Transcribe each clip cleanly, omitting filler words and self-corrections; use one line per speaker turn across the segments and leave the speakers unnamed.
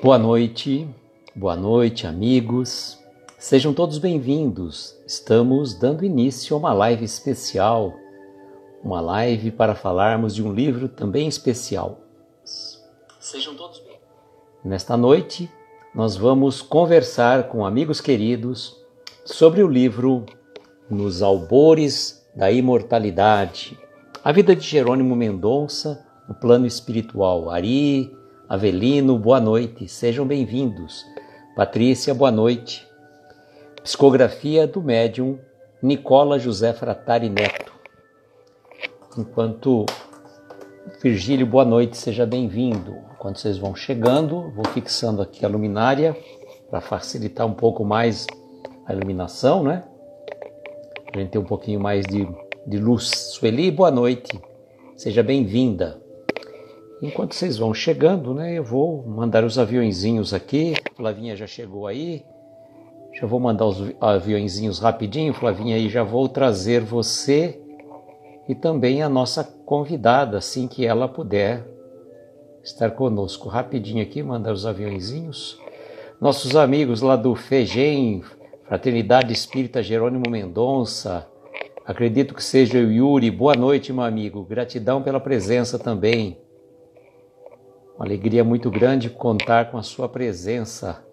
Boa noite, amigos. Sejam todos bem-vindos. Estamos dando início a uma live especial, uma live para falarmos de um livro também especial. Sejam todos bem-vindos. Nesta noite, nós vamos conversar com amigos queridos sobre o livro Nos Albores da Imortalidade, a vida de Jerônimo Mendonça no plano espiritual. Ari, Avelino, boa noite, sejam bem-vindos. Patrícia, boa noite. Psicografia do médium Nicola José Fratari Neto. Enquanto Virgílio, boa noite, seja bem-vindo. Enquanto vocês vão chegando, vou fixando aqui a luminária para facilitar um pouco mais a iluminação, né? A gente ter um pouquinho mais de luz. Sueli, boa noite, seja bem-vinda. Enquanto vocês vão chegando, né, eu vou mandar os aviõezinhos aqui. Flavinha já chegou aí. Já vou mandar os aviõezinhos rapidinho. Flavinha, aí já vou trazer você e também a nossa convidada, assim que ela puder estar conosco. Rapidinho aqui, mandar os aviõezinhos. Nossos amigos lá do FEGEM, Fraternidade Espírita Jerônimo Mendonça, acredito que seja o Yuri. Boa noite, meu amigo. Gratidão pela presença também. Uma alegria muito grande contar com a sua presença.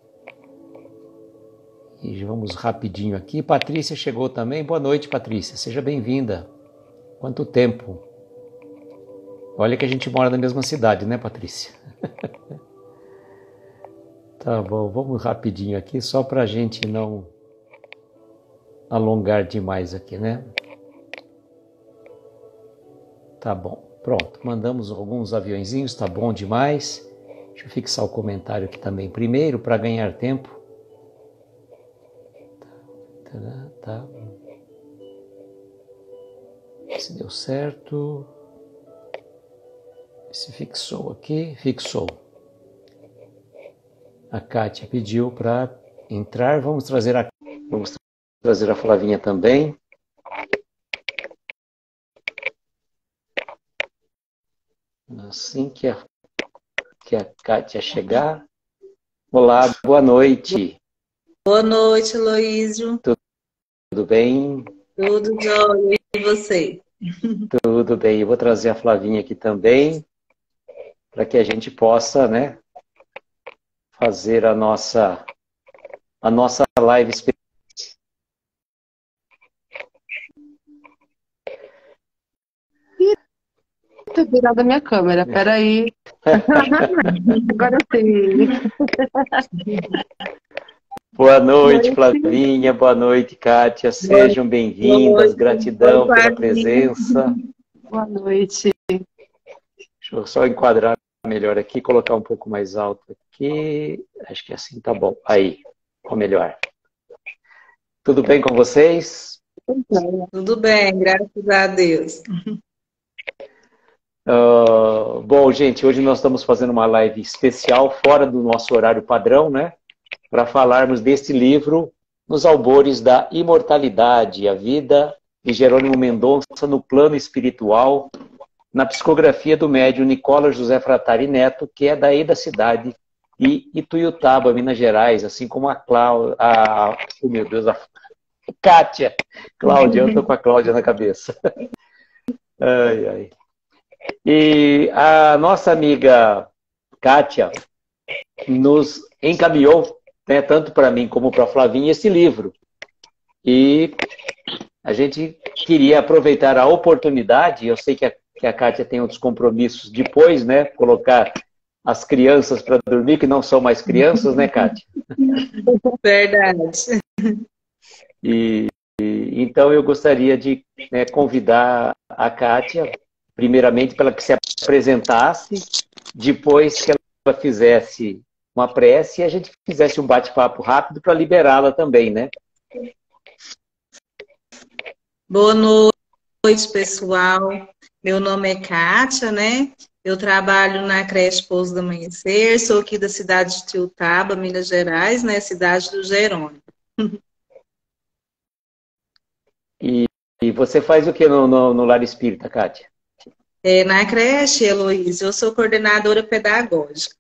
E vamos rapidinho aqui. Patrícia chegou também. Boa noite, Patrícia. Seja bem-vinda. Quanto tempo. Olha que a gente mora na mesma cidade, né, Patrícia? Tá bom, vamos rapidinho aqui, só para a gente não alongar demais aqui, né? Tá bom. Pronto, mandamos alguns aviõezinhos, tá bom demais. Deixa eu fixar o comentário aqui também primeiro, para ganhar tempo. Tá. Se deu certo. Se fixou aqui, fixou. A Kátia pediu para entrar, vamos trazer a Flavinha também. Assim que a Kátia chegar. Olá, boa noite.
Boa noite, Aloísio.
Tudo bem?
Tudo jóia. E você?
Tudo bem. Eu vou trazer a Flavinha aqui também, para que a gente possa, né, fazer a nossa live especial.
Ter virado a minha câmera, peraí. Agora sim.
Boa noite, Flavinha. Boa noite, Kátia. Sejam bem-vindas. Gratidão pela presença.
Boa noite.
Deixa eu só enquadrar melhor aqui, colocar um pouco mais alto aqui. Acho que assim tá bom. Aí, ficou melhor. Tudo bem com vocês?
Tudo bem, graças a Deus.
Bom, gente, hoje nós estamos fazendo uma live especial, fora do nosso horário padrão, né? Para falarmos desse livro, Nos Albores da Imortalidade, a vida de Jerônimo Mendonça no plano espiritual, na psicografia do médium Nicola José Fratari Neto, que é daí da cidade de Ituiutaba, Minas Gerais, assim como a Kátia. Cláudia, eu estou com a Cláudia na cabeça. Ai, ai. E a nossa amiga Kátia nos encaminhou, né, tanto para mim como para a Flavinha, esse livro. E a gente queria aproveitar a oportunidade, eu sei que a Kátia tem outros compromissos depois, né, colocar as crianças para dormir, que não são mais crianças, né, Kátia?
Verdade.
Então eu gostaria de, né, convidar a Kátia, primeiramente para que se apresentasse, depois que ela fizesse uma prece e a gente fizesse um bate-papo rápido para liberá-la também, né?
Boa noite, pessoal. Meu nome é Kátia, né? Eu trabalho na creche Pouso do Amanhecer, sou aqui da cidade de Ituiutaba, Minas Gerais, né? Cidade do Jerônimo.
E você faz o que no Lar Espírita, Kátia?
Na creche, Heloísa, eu sou coordenadora pedagógica.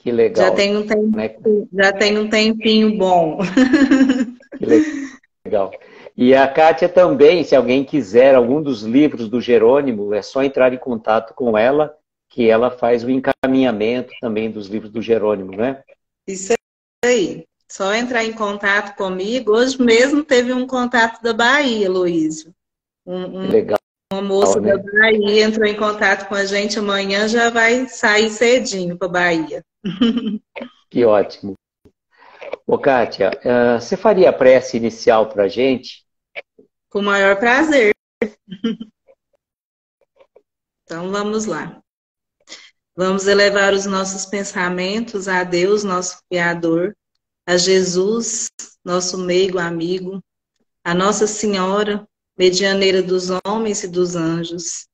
Que legal. Né?
Já tem um tempinho bom.
Que legal. E a Kátia também, se alguém quiser algum dos livros do Jerônimo, é só entrar em contato com ela, que ela faz o encaminhamento também dos livros do Jerônimo, né?
Isso aí. Só entrar em contato comigo. Hoje mesmo teve um contato da Bahia, Luísio.
Legal.
Uma moça
né?
da Bahia entrou em contato com a gente. Amanhã já vai sair cedinho para Bahia.
Que ótimo. Ô, Kátia, você faria a prece inicial para a gente?
Com o maior prazer. Então, vamos lá. Vamos elevar os nossos pensamentos a Deus, nosso Criador, a Jesus, nosso meigo amigo, a Nossa Senhora, medianeira dos homens e dos anjos,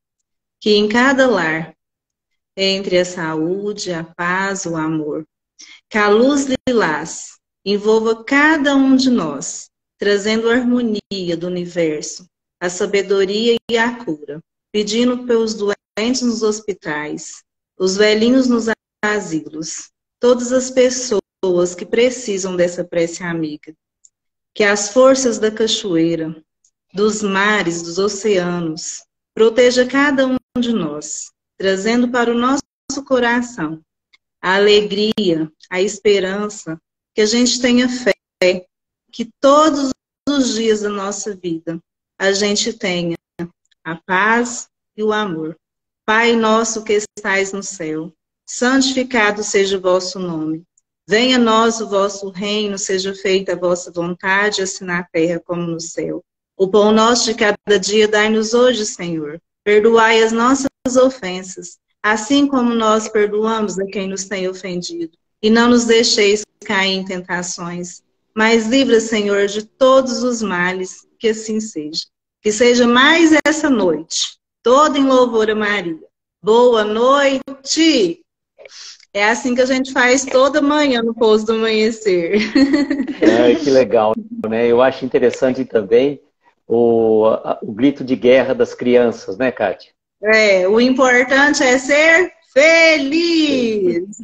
que em cada lar, entre a saúde, a paz, o amor, que a luz lilás envolva cada um de nós, trazendo a harmonia do universo, a sabedoria e a cura, pedindo pelos doentes nos hospitais, os velhinhos nos asilos, todas as pessoas que precisam dessa prece amiga. Que as forças da cachoeira, dos mares, dos oceanos, proteja cada um de nós, trazendo para o nosso coração a alegria, a esperança, que a gente tenha fé, que todos os dias da nossa vida a gente tenha a paz e o amor. Pai nosso que estais no céu, santificado seja o vosso nome. Venha a nós o vosso reino, seja feita a vossa vontade, assim na terra como no céu. O pão nosso de cada dia dai-nos hoje, Senhor. Perdoai as nossas ofensas, assim como nós perdoamos a quem nos tem ofendido. E não nos deixeis cair em tentações, mas livra, Senhor, de todos os males, que assim seja. Que seja mais essa noite, toda em louvor a Maria. Boa noite! É assim que a gente faz toda manhã no pouso do amanhecer.
Que legal, né? Eu acho interessante também o grito de guerra das crianças, né, Kátia?
O importante é ser feliz.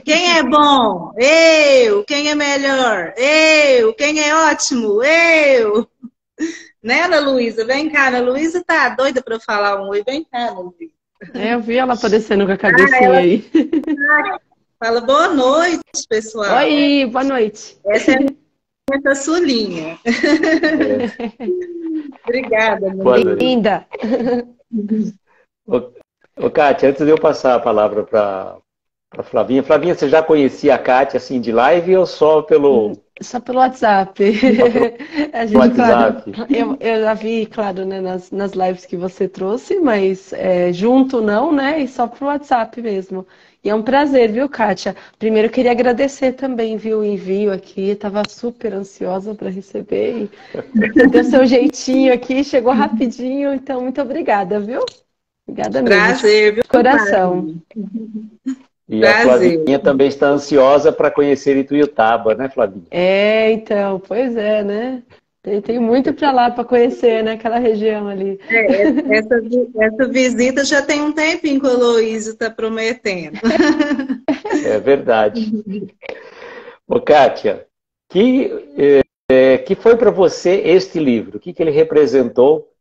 Quem é bom? Eu. Quem é melhor? Eu. Quem é ótimo? Eu. Né, Ana Luísa? Vem cá, Ana Luísa tá doida para falar um oi. Vem cá, Ana Luísa.
Eu vi ela aparecendo com a cabecinha aí.
Fala boa noite, pessoal.
Oi, boa noite.
Essa é a minha caçulinha. Obrigada,
boa noite.
Linda.
Ô, Kátia, antes de eu passar a palavra para Flavinha. Flavinha, você já conhecia a Kátia assim de live ou só pelo...
Só pelo WhatsApp. A gente,
WhatsApp.
Claro, eu já vi, claro, né, nas lives que você trouxe, mas junto não, né? E só pro WhatsApp mesmo. E é um prazer, viu, Kátia? Primeiro eu queria agradecer também, viu, o envio aqui. Estava super ansiosa para receber. E deu seu jeitinho aqui, chegou rapidinho. Então, muito obrigada, viu? Obrigada mesmo.
Prazer, viu?
Coração.
E a Flavinha também está ansiosa para conhecer Ituiutaba, né, Flavinha?
Então, pois é, né? Tem muito para lá para conhecer, né? Aquela região ali.
Essa visita já tem um tempinho que o Aloysio está prometendo.
É verdade. Ô, Kátia, que foi para você este livro? O que ele representou?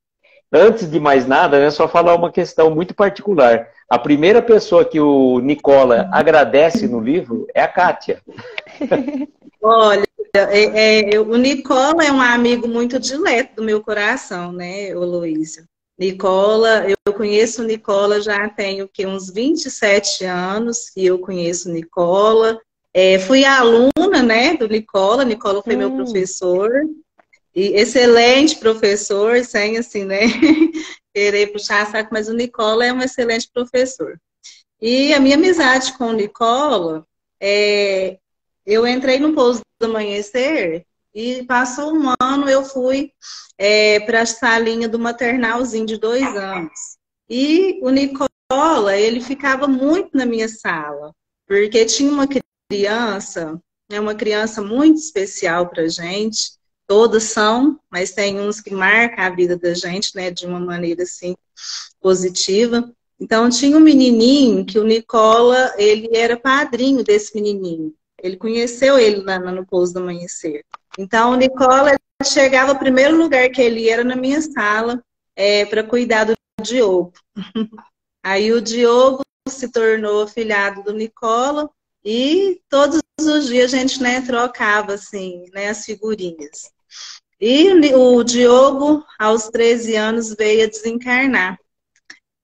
Antes de mais nada, né, só falar uma questão muito particular. A primeira pessoa que o Nicola agradece no livro é a Kátia.
Olha, o Nicola é um amigo muito dileto do meu coração, né, Aloysio? Nicola, eu conheço o Nicola já tenho uns 27 anos que eu conheço o Nicola. Fui aluna, né, do Nicola. Nicola foi meu professor. E excelente professor, sem assim, né, querer puxar saco, mas o Nicola é um excelente professor. E a minha amizade com o Nicola, eu entrei no Pouso do Amanhecer e passou um ano, eu fui para a salinha do maternalzinho de 2 anos. E o Nicola, ele ficava muito na minha sala, porque tinha uma criança muito especial para a gente. Todas são, mas tem uns que marcam a vida da gente, né, de uma maneira assim positiva. Então, tinha um menininho que o Nicola, ele era padrinho desse menininho. Ele conheceu ele no Pouso do Amanhecer. Então, o Nicola chegava, o primeiro lugar que ele ia era na minha sala, para cuidar do Diogo. Aí o Diogo se tornou afilhado do Nicola e todos os dias a gente, né, trocava assim, né, as figurinhas. E o Diogo, aos 13 anos, veio a desencarnar.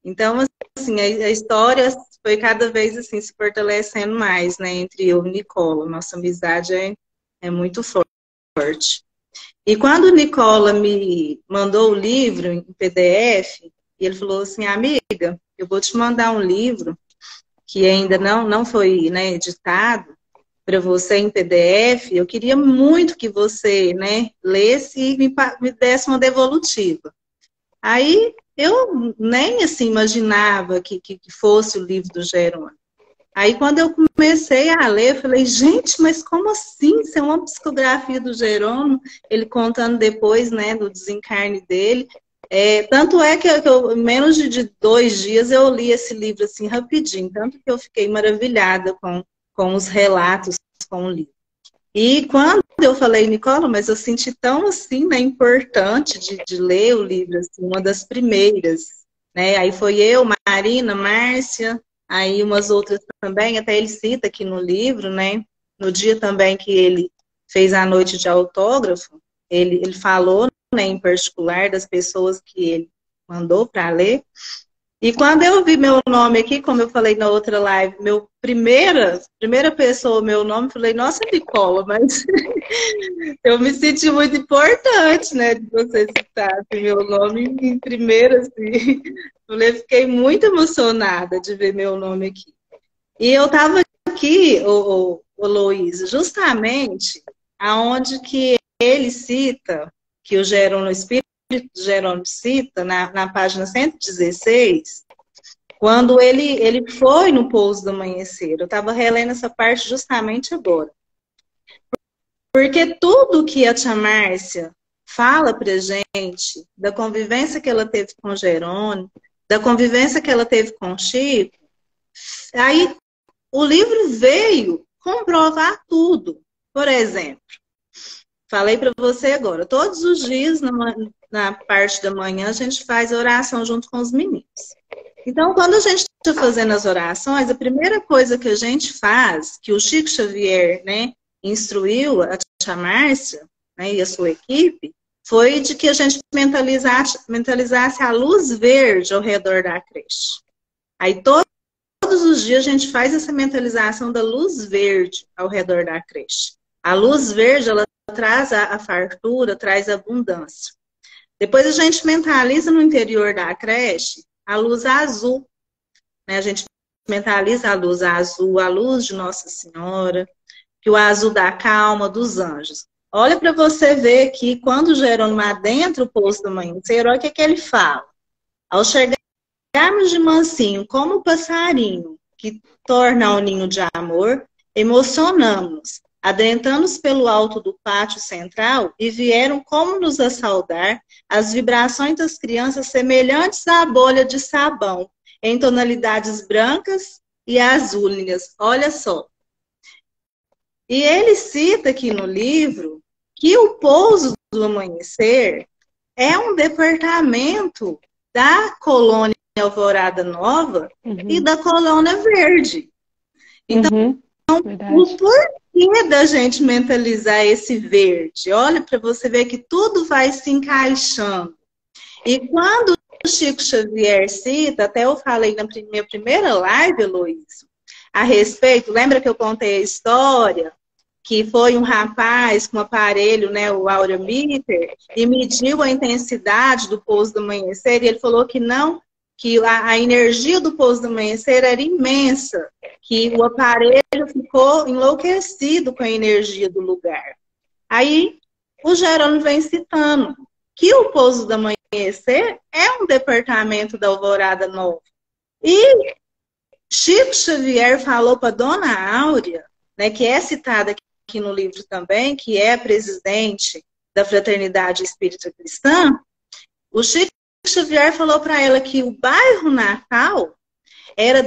Então, assim, a história foi cada vez assim se fortalecendo mais, né, entre eu e o Nicola. Nossa amizade é muito forte. E quando o Nicola me mandou o livro em PDF, ele falou assim, amiga, eu vou te mandar um livro que ainda não foi, né, editado para você em PDF. Eu queria muito que você, né, lesse e me desse uma devolutiva. Aí eu nem assim imaginava que fosse o livro do Jerônimo. Aí quando eu comecei a ler, eu falei, gente, mas como assim? Isso é uma psicografia do Jerônimo, ele contando depois, né, do desencarne dele. Tanto é que eu, menos de 2 dias, eu li esse livro assim rapidinho, tanto que eu fiquei maravilhada com os relatos, com o livro. E quando eu falei, Nicola, mas eu senti tão assim, né, importante de ler o livro, assim, uma das primeiras, né? Aí foi eu, Marina, Márcia, aí umas outras também, até ele cita aqui no livro, né? No dia também que ele fez a noite de autógrafo, ele falou, né, em particular das pessoas que ele mandou para ler. E quando eu vi meu nome aqui, como eu falei na outra live, primeira pessoa, meu nome, falei, nossa, Nicola, mas eu me senti muito importante, né, de você citar assim, meu nome em primeiro, assim. Eu fiquei muito emocionada de ver meu nome aqui. E eu estava aqui, o Luiz, justamente aonde que ele cita, que o Jerônimo Espírito Jerônimo cita, na página 116, quando ele foi no Pouso do Amanhecer. Eu estava relendo essa parte justamente agora. Porque tudo que a tia Márcia fala pra gente, da convivência que ela teve com o Jerônimo, da convivência que ela teve com o Chico, aí o livro veio comprovar tudo. Por exemplo, falei para você agora, todos os dias, na parte da manhã, a gente faz oração junto com os meninos. Então, quando a gente está fazendo as orações, a primeira coisa que a gente faz, que o Chico Xavier, né, instruiu a tia Márcia, né, e a sua equipe, foi de que a gente mentalizasse a luz verde ao redor da creche. Aí, todos os dias, a gente faz essa mentalização da luz verde ao redor da creche. A luz verde, ela traz a fartura, traz a abundância. Depois a gente mentaliza no interior da creche a luz azul. Né? A gente mentaliza a luz azul, a luz de Nossa Senhora, que o azul da calma, dos anjos. Olha para você ver que quando o Jerônimo adentra o Pouso do Amanhecer, olha o que ele fala. Ao chegarmos de mansinho, como o passarinho que torna o ninho de amor, emocionamos, adentramos pelo alto do pátio central e vieram como nos assaudar as vibrações das crianças semelhantes à bolha de sabão, em tonalidades brancas e azúlinas. Olha só. E ele cita aqui no livro que o Pouso do Amanhecer é um departamento da colônia Alvorada Nova e da colônia Verde. Então, o porquê da gente mentalizar esse verde? Olha para você ver que tudo vai se encaixando. E quando o Chico Xavier cita, até eu falei na minha primeira live, Luiz, a respeito, lembra que eu contei a história? Que foi um rapaz com um aparelho, né, o auriometer, e mediu a intensidade do Pouso do Amanhecer, e ele falou que não, que a energia do Pouso do Amanhecer era imensa, que o aparelho ficou enlouquecido com a energia do lugar. Aí o Jerônimo vem citando que o Pouso do Amanhecer é um departamento da Alvorada Nova. E Chico Xavier falou para Dona Áurea, né, que é citada aqui no livro também, que é a presidente da Fraternidade Espírita Cristã, o Chico Xavier falou para ela que o bairro Natal era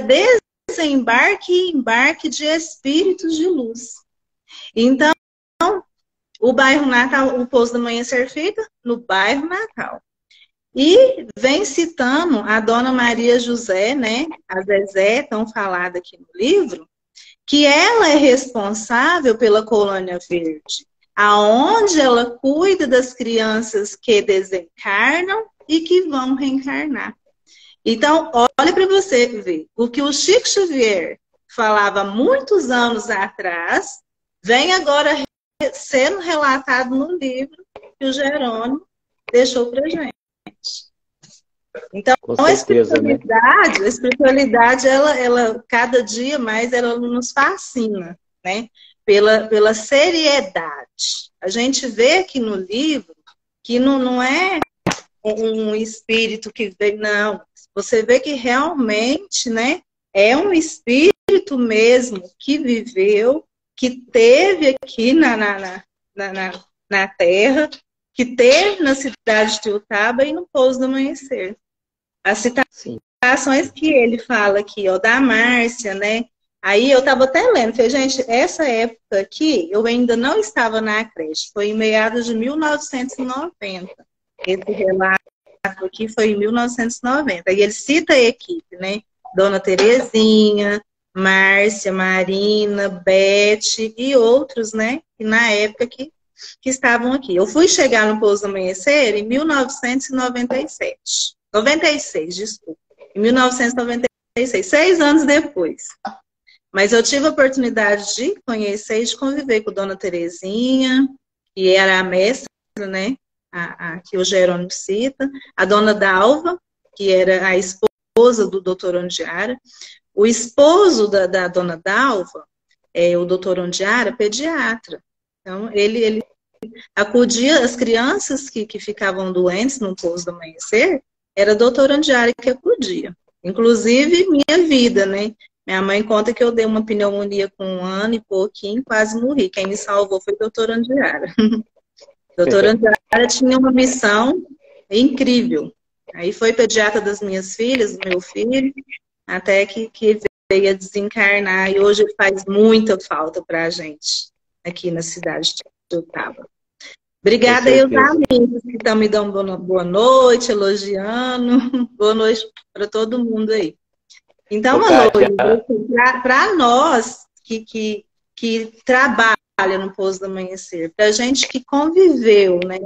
desembarque e embarque de espíritos de luz. Então, o bairro Natal, o Pouso do Amanhecer fica no bairro Natal. E vem citando a Dona Maria José, né, a Zezé, tão falada aqui no livro, que ela é responsável pela Colônia Verde, aonde ela cuida das crianças que desencarnam e que vão reencarnar. Então, olha para você ver, o que o Chico Xavier falava muitos anos atrás, vem agora sendo relatado no livro que o Jerônimo deixou para gente. Então,
certeza,
a espiritualidade, ela, cada dia mais, ela nos fascina, né? Pela seriedade. A gente vê aqui no livro que não é um espírito que vem, não. Você vê que realmente, né, é um espírito mesmo que viveu, que teve aqui na Terra, que teve na cidade de Tiutaba e no Pouso do Amanhecer. As citações que ele fala aqui, ó, da Márcia, né? Aí eu estava até lendo, falei, gente, essa época aqui, eu ainda não estava na creche, foi em meados de 1990. Esse relato aqui foi em 1990. E ele cita a equipe, né? Dona Terezinha, Márcia, Marina, Beth e outros, né? Que na época que estavam aqui. Eu fui chegar no Pouso do Amanhecer em 1997. 96, desculpa. Em 1996, 6 anos depois. Mas eu tive a oportunidade de conhecer e de conviver com Dona Terezinha, que era a mestra, né? Que o Jerônimo cita. A Dona Dalva, que era a esposa do Dr. Ondiara. O esposo da Dona Dalva, o Dr. Ondiara, pediatra. Então, ele acudia as crianças que ficavam doentes no Pouso do Amanhecer, era a doutora Ondiara que acudia. Inclusive, minha vida, né? Minha mãe conta que eu dei uma pneumonia com 1 ano e pouquinho, quase morri. Quem me salvou foi a doutora Ondiara. Doutora Ondiara tinha uma missão incrível. Aí foi pediatra das minhas filhas, do meu filho, até que veio a desencarnar. E hoje faz muita falta para a gente, aqui na cidade de Tiutaba. Obrigada aí aos amigos que estão me dando boa noite, elogiando. Boa noite para todo mundo aí. Então, para nós que trabalha no Pouso do Amanhecer, para a gente que conviveu, né,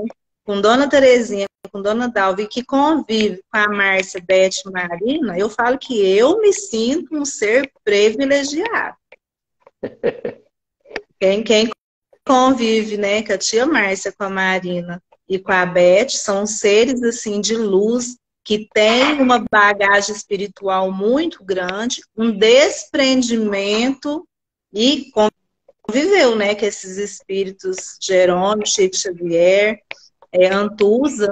com Dona Terezinha, com Dona Dalva, e que convive com a Márcia, Beth e Marina, eu falo que eu me sinto um ser privilegiado. Quem convive, né, com a tia Márcia, com a Marina e com a Beth, são seres, assim, de luz, que têm uma bagagem espiritual muito grande, um desprendimento e conviveu, né, com esses espíritos Jerônimo, Chico Xavier, Antusa.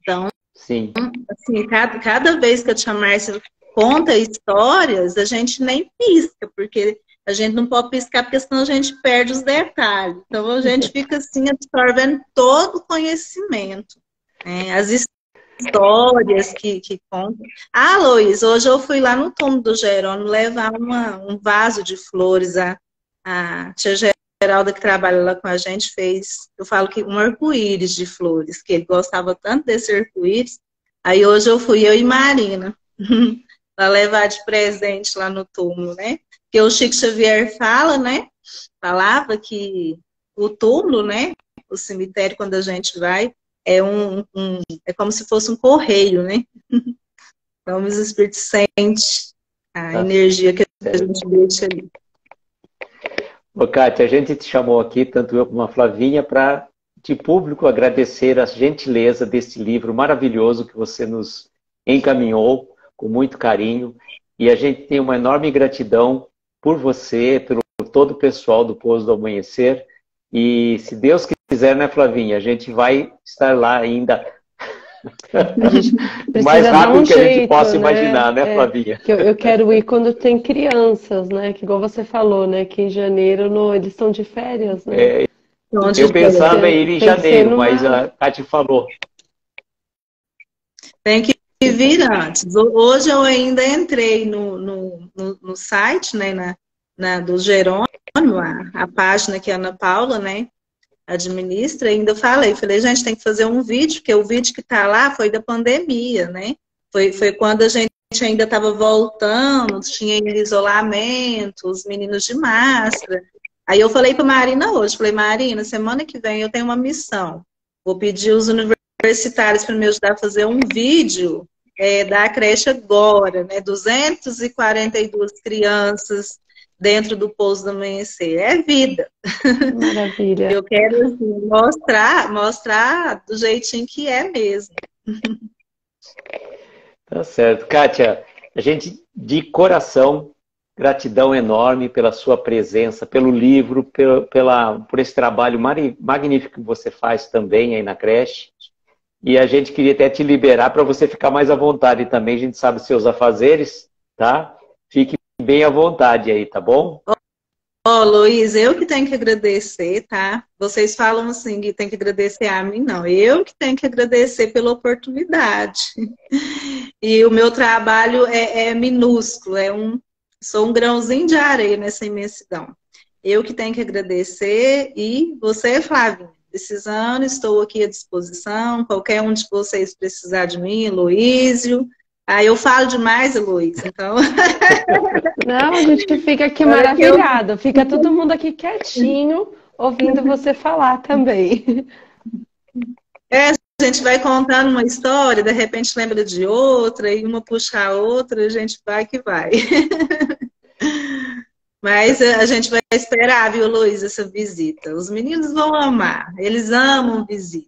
Então,
sim,
assim, cada vez que a tia Márcia conta histórias, a gente nem pisca, porque a gente não pode piscar, porque senão a gente perde os detalhes. Então, a gente fica, assim, absorvendo todo o conhecimento. Né? As histórias que contam. Ah, Luiz, hoje eu fui lá no túmulo do Jerônimo levar um vaso de flores. A tia Geralda, que trabalha lá com a gente, fez, eu falo que um arco-íris de flores, que ele gostava tanto desse arco-íris. Aí hoje eu fui, eu e Marina, para levar de presente lá no túmulo, né? Porque o Chico Xavier fala, né? Falava que o túmulo, né? O cemitério, quando a gente vai, é como se fosse um correio, né? Então, os espíritos sentem a energia que a gente deixa ali.
Ô, Kátia, a gente te chamou aqui, tanto eu como a Flavinha, para, de público, agradecer a gentileza desse livro maravilhoso que você nos encaminhou com muito carinho. E a gente tem uma enorme gratidão por você, por todo o pessoal do Pouso do Amanhecer. E se Deus quiser, né, Flavinha, a gente vai estar lá ainda o mais rápido que a gente possa imaginar, né, Flavinha?
Eu quero ir quando tem crianças, né? Que igual você falou, né? Que em janeiro eles estão de férias, né?
Eu pensava em ir em janeiro, mas a Kátia falou.
Tem que vir antes. Hoje eu ainda entrei no site, né, do Jerônimo, a página que a Ana Paula, né, administra, ainda falei, gente, tem que fazer um vídeo, porque o vídeo que está lá foi da pandemia, né? Foi quando a gente ainda estava voltando, tinha isolamento, os meninos de máscara. Aí eu falei para Marina hoje, falei, Marina, semana que vem eu tenho uma missão. Vou pedir os universitários para me ajudar a fazer um vídeo da creche agora, né? 242 crianças dentro do Pouso do Amanhecer. É vida.
Maravilha.
Eu quero assim, mostrar do jeitinho que é mesmo.
Tá certo. Kátia, a gente, de coração, gratidão enorme pela sua presença, pelo livro, por esse trabalho magnífico que você faz também aí na creche. E a gente queria até te liberar para você ficar mais à vontade também. A gente sabe os seus afazeres, tá? Fique bem à vontade aí, tá bom?
Luiz, eu que tenho que agradecer, tá? Vocês falam assim que tem que agradecer a mim, não. Eu que tenho que agradecer pela oportunidade. E o meu trabalho é minúsculo, sou um grãozinho de areia nessa imensidão. Eu que tenho que agradecer e você, Flávio, precisando, estou aqui à disposição. Qualquer um de vocês precisar de mim, Luísio. Eu falo demais, Luiz, então...
Não, a gente fica aqui maravilhado. Fica todo mundo aqui quietinho, ouvindo você falar também.
A gente vai contando uma história, de repente lembra de outra, e uma puxa a outra, a gente vai que vai. Mas a gente vai esperar, viu, Luiz, essa visita. Os meninos vão amar, eles amam visita.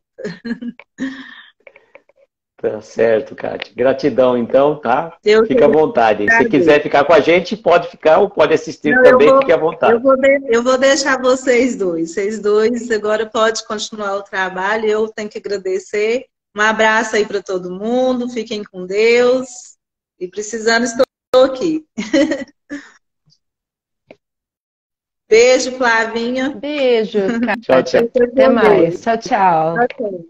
Tá certo, Kátia. Gratidão, então, tá?
Eu
Fica à vontade. Se quiser ficar com a gente, pode ficar ou pode assistir também, fique à vontade.
Eu vou deixar vocês dois. Vocês dois agora podem continuar o trabalho. Eu tenho que agradecer. Um abraço aí para todo mundo. Fiquem com Deus. E precisando, estou aqui. Beijo, Flavinha.
Beijo,
Tchau, tchau.
Até mais. Tchau, tchau.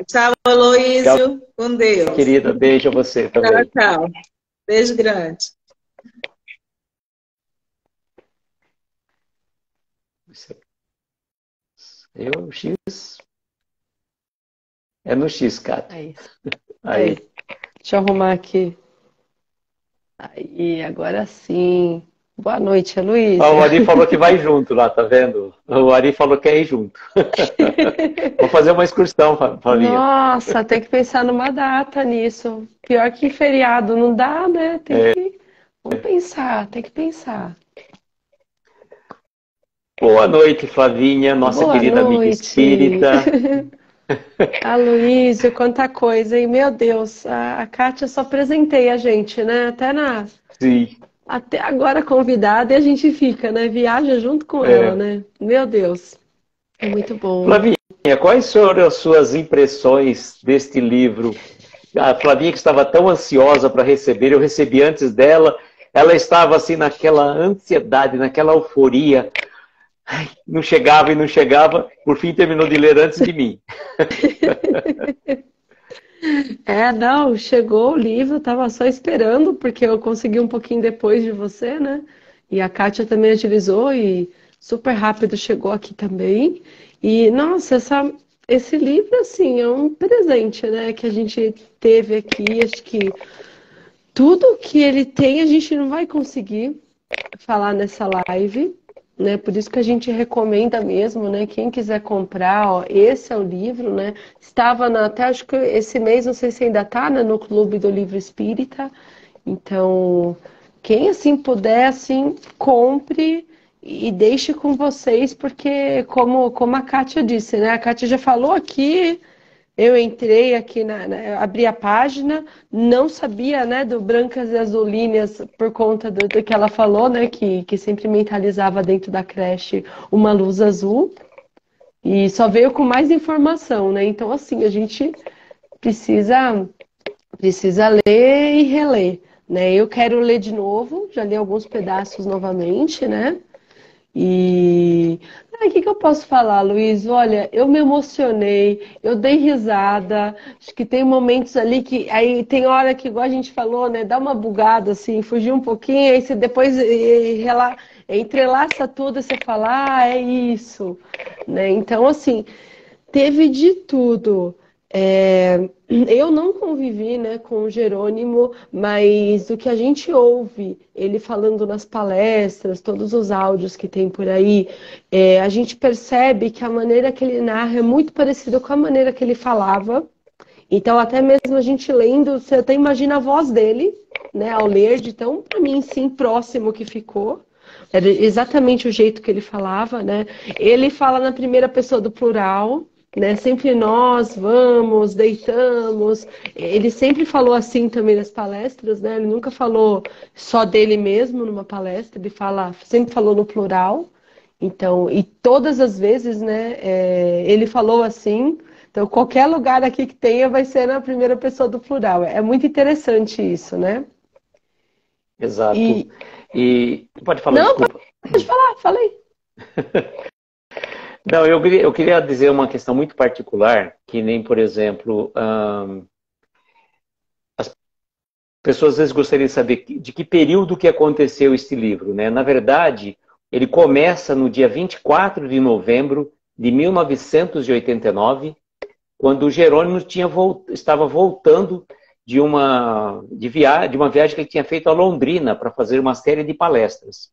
Tchau, Aloísio. Com Deus.
Querida, beijo a você também.
Tchau, tchau. Beijo grande.
Eu, X. É no X, Kátia.
Aí. Deixa eu arrumar aqui. Aí, agora sim. Boa noite, Luiz.
O Ari falou que vai junto lá, tá vendo? O Ari falou que quer ir junto. Vou fazer uma excursão, Flavinha.
Nossa, tem que pensar numa data nisso. Pior que feriado, não dá, né? Vamos pensar, tem que pensar.
Boa noite, Flavinha, nossa querida amiga espírita.
Aloísio, quanta coisa, hein? Meu Deus, a Kátia só presenteia a gente, né?
Sim.
Até agora convidada e a gente fica, né? Viaja junto com ela, né? Meu Deus, é muito bom.
Flavinha, quais foram as suas impressões deste livro? A Flavinha que estava tão ansiosa para receber, eu recebi antes dela, ela estava assim naquela ansiedade, naquela euforia. Ai, não chegava e não chegava, por fim terminou de ler antes de mim.
Não, chegou o livro, estava só esperando, porque eu consegui um pouquinho depois de você, né? E a Kátia também agilizou e super rápido chegou aqui também. E, nossa, esse livro, assim, é um presente, né? Que a gente teve aqui. Acho que tudo que ele tem a gente não vai conseguir falar nessa live, né? Por isso que a gente recomenda mesmo, né? Quem quiser comprar, ó, esse é o livro, né? Estava até acho que esse mês, não sei se ainda está, né, no Clube do Livro Espírita. Então, quem assim puder, assim, compre e deixe com vocês, porque como a Kátia disse, né? A Kátia já falou aqui. Eu entrei aqui, abri a página, não sabia, né, do Brancas e Azulíneas por conta do que ela falou, né, que sempre mentalizava dentro da creche uma luz azul, e só veio com mais informação, né, então assim, a gente precisa ler e reler, né, eu quero ler de novo, já li alguns pedaços novamente, né, E o que que eu posso falar, Luiz? Olha, eu me emocionei, eu dei risada. Acho que tem momentos ali que aí tem hora que, igual a gente falou, né? Dá uma bugada assim, fugir um pouquinho, aí você depois entrelaça tudo e você fala, ah, é isso, né? Então, assim, teve de tudo. Eu não convivi, né, com o Jerônimo, mas o que a gente ouve, ele falando nas palestras, todos os áudios que tem por aí, a gente percebe que a maneira que ele narra é muito parecida com a maneira que ele falava. Então, até mesmo a gente lendo, você até imagina a voz dele, né, ao ler, de tão, para mim, sim, próximo que ficou. Era exatamente o jeito que ele falava, né? Ele fala na primeira pessoa do plural, né? Sempre nós vamos, deitamos. Ele sempre falou assim também nas palestras, né? Ele nunca falou só dele mesmo numa palestra, ele sempre falou no plural. Então, e todas as vezes, né, ele falou assim. Então, qualquer lugar aqui que tenha vai ser na primeira pessoa do plural. É muito interessante isso, né?
Exato.
E...
E pode falar,
Não,
desculpa.
pode falar, falei.
Não, eu queria dizer uma questão muito particular, que nem, por exemplo, as pessoas às vezes gostariam de saber de que período que aconteceu este livro, né? Na verdade, ele começa no dia 24 de novembro de 1989, quando o Jerônimo estava voltando de uma viagem que ele tinha feito a Londrina para fazer uma série de palestras.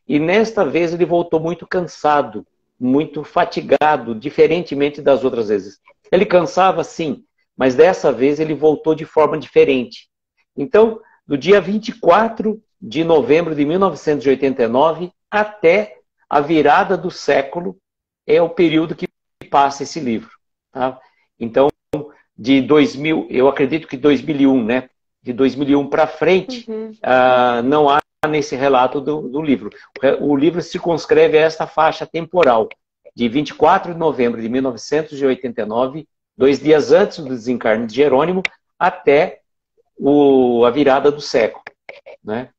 E nesta vez ele voltou muito cansado, muito fatigado, diferentemente das outras vezes. Ele cansava, sim, mas dessa vez ele voltou de forma diferente. Então, do dia 24 de novembro de 1989 até a virada do século é o período que passa esse livro. Tá? Então, de 2000, eu acredito que 2001, né? De 2001 para frente, não há nesse relato do livro. O livro se circunscreve a esta faixa temporal, de 24 de novembro de 1989, 2 dias antes do desencarne de Jerônimo, até a virada do século. Né?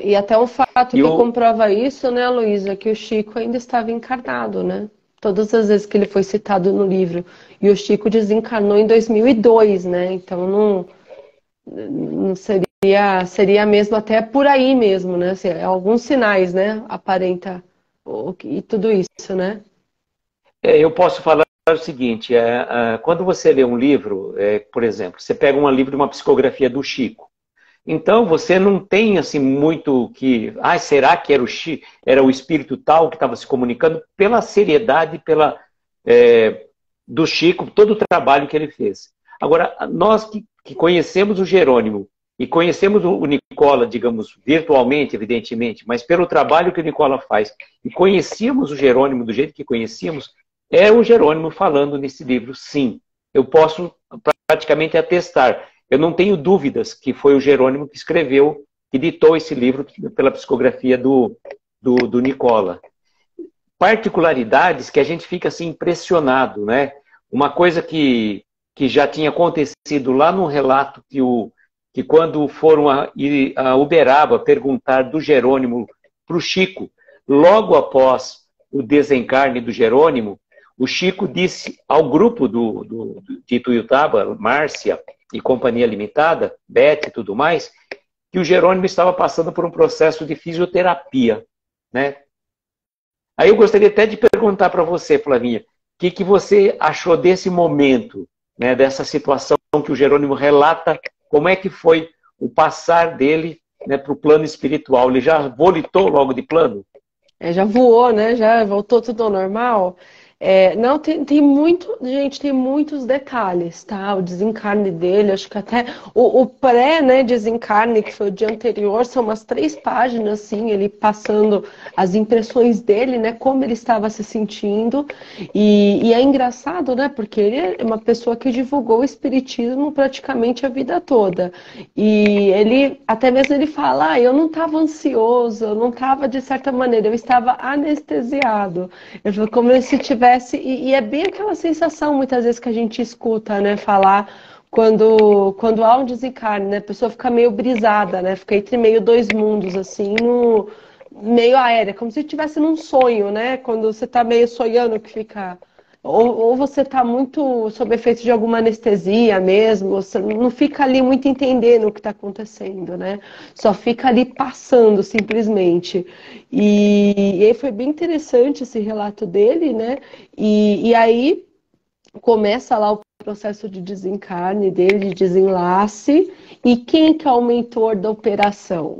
E até um fato que comprova isso, né, Luísa, que o Chico ainda estava encarnado, né? Todas as vezes que ele foi citado no livro. E o Chico desencarnou em 2002, né? Então não seria mesmo até por aí mesmo, né? Assim, alguns sinais, né? Aparenta e tudo isso, né?
Eu posso falar o seguinte, quando você lê um livro, por exemplo, você pega um livro de uma psicografia do Chico, então você não tem assim muito que, será que era o espírito tal que estava se comunicando? Pela seriedade, do Chico, todo o trabalho que ele fez. Agora, nós que conhecemos o Jerônimo e conhecemos o Nicola, digamos, virtualmente, evidentemente, mas pelo trabalho que o Nicola faz, e conhecíamos o Jerônimo do jeito que conhecíamos, é o Jerônimo falando nesse livro, sim. Eu posso praticamente atestar. Eu não tenho dúvidas que foi o Jerônimo que escreveu, que ditou esse livro pela psicografia do Nicola. Particularidades que a gente fica assim impressionado, né? Uma coisa que já tinha acontecido lá no relato que quando foram a Uberaba perguntar do Jerônimo para o Chico, logo após o desencarne do Jerônimo, o Chico disse ao grupo de Ituiutaba, Márcia e Companhia Limitada, Beth e tudo mais, que o Jerônimo estava passando por um processo de fisioterapia, né? Aí eu gostaria até de perguntar para você, Flavinha, o que você achou desse momento, né, dessa situação que o Jerônimo relata, como é que foi o passar dele, né, para o plano espiritual? Ele já volitou logo de plano?
Já voou, né? Já voltou tudo ao normal. Não, tem muito, gente, tem muitos detalhes, tá? O desencarne dele, acho que até o pré, né, desencarne, que foi o dia anterior, são umas 3 páginas, assim, ele passando as impressões dele, né, como ele estava se sentindo. E é engraçado, né, porque ele é uma pessoa que divulgou o espiritismo praticamente a vida toda. E até mesmo ele fala, eu não estava ansioso, eu não estava de certa maneira, eu estava anestesiado. Ele falou como se tivesse, e é bem aquela sensação muitas vezes que a gente escuta, né, falar quando há um desencarne, né, a pessoa fica meio brisada, né, fica entre meio 2 mundos, assim, meio aérea, como se estivesse num sonho, né? Quando você está meio sonhando que fica... Ou você está muito sob efeito de alguma anestesia mesmo, você não fica ali muito entendendo o que está acontecendo, né? Só fica ali passando, simplesmente. E aí foi bem interessante esse relato dele, né? E aí começa lá o processo de desencarne dele, de desenlace. E quem que é o mentor da operação?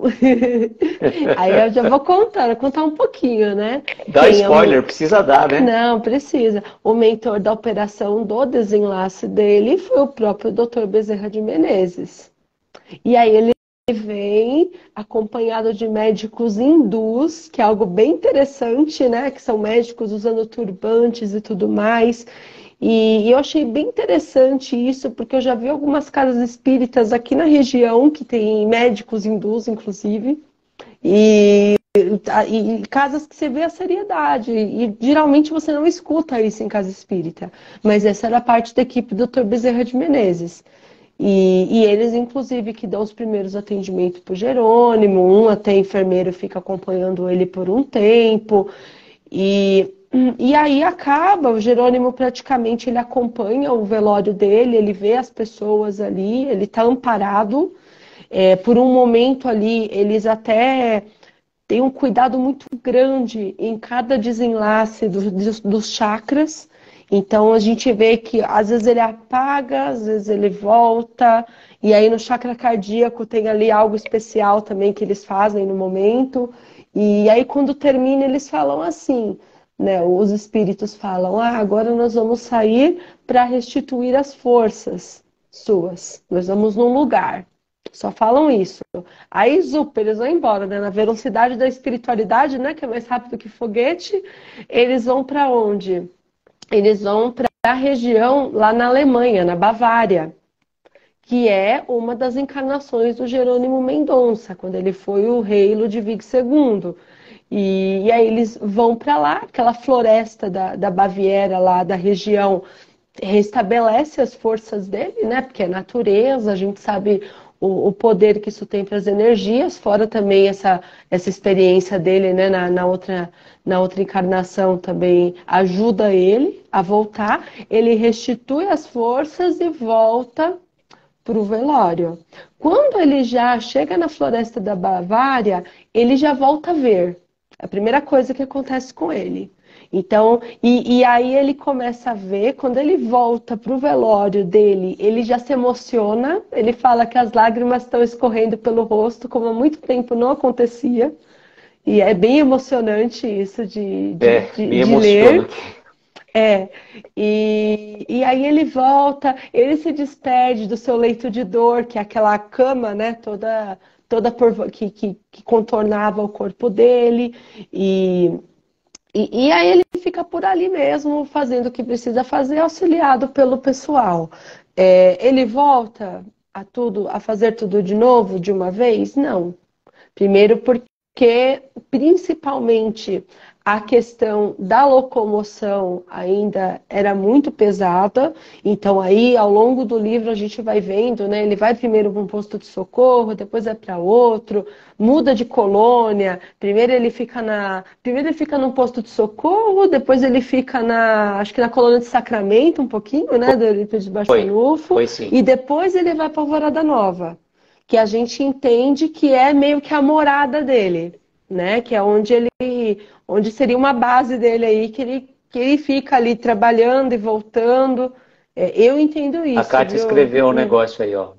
Aí eu já vou contar um pouquinho, né?
Dá
Quem
spoiler,
é o...
precisa dar, né?
Não, precisa. O mentor da operação do desenlace dele foi o próprio Dr. Bezerra de Menezes. E aí ele vem acompanhado de médicos hindus, que é algo bem interessante, né? Que são médicos usando turbantes e tudo mais. E eu achei bem interessante isso, porque eu já vi algumas casas espíritas aqui na região, que tem médicos hindus, inclusive. E casas que você vê a seriedade. E geralmente você não escuta isso em casa espírita. Mas essa era parte da equipe do Dr. Bezerra de Menezes. E eles, inclusive, que dão os primeiros atendimentos para o Jerônimo, um até enfermeiro fica acompanhando ele por um tempo. E aí acaba, o Jerônimo praticamente ele acompanha o velório dele, ele vê as pessoas ali, ele está amparado. Por um momento ali, eles até têm um cuidado muito grande em cada desenlace dos chakras. Então a gente vê que às vezes ele apaga, às vezes ele volta, e aí no chakra cardíaco tem ali algo especial também que eles fazem no momento. E aí quando termina eles falam assim, né? Os espíritos falam, agora nós vamos sair para restituir as forças suas. Nós vamos num lugar. Só falam isso. Aí, eles vão embora, né? Na velocidade da espiritualidade, né? Que é mais rápido que foguete. Eles vão para onde? Eles vão para a região lá na Alemanha, na Bavária, que é uma das encarnações do Jerônimo Mendonça, quando ele foi o rei Ludwig II. E aí eles vão para lá, aquela floresta da Baviera, lá da região, restabelece as forças dele, né? Porque é natureza, a gente sabe o poder que isso tem para as energias, fora também essa experiência dele, né? Na outra encarnação também ajuda ele a voltar. Ele restitui as forças e volta para o velório. Quando ele já chega na floresta da Bavária, ele já volta a ver. É a primeira coisa que acontece com ele. Então, e aí ele começa a ver, quando ele volta para o velório dele, ele já se emociona, ele fala que as lágrimas estão escorrendo pelo rosto, como há muito tempo não acontecia. E é bem emocionante isso de ler. E aí ele volta, ele se despede do seu leito de dor, que é aquela cama, né, toda que contornava o corpo dele, e aí ele fica por ali mesmo, fazendo o que precisa fazer, auxiliado pelo pessoal. Ele volta a fazer tudo de novo, de uma vez? Não. Primeiro porque, principalmente, a questão da locomoção ainda era muito pesada. Então, aí, ao longo do livro, a gente vai vendo, né? Ele vai primeiro para um posto de socorro, depois vai para outro, muda de colônia. Primeiro ele fica num posto de socorro, depois ele fica acho que na colônia de Sacramento, um pouquinho, né? Do Eurípides Barçanufo.
Foi sim.
E depois ele vai para Alvorada Nova, que a gente entende que é meio que a morada dele, né? Que é onde seria uma base dele aí, que ele fica ali trabalhando e voltando. Eu entendo isso.
A Kátia escreveu um negócio aí, ó.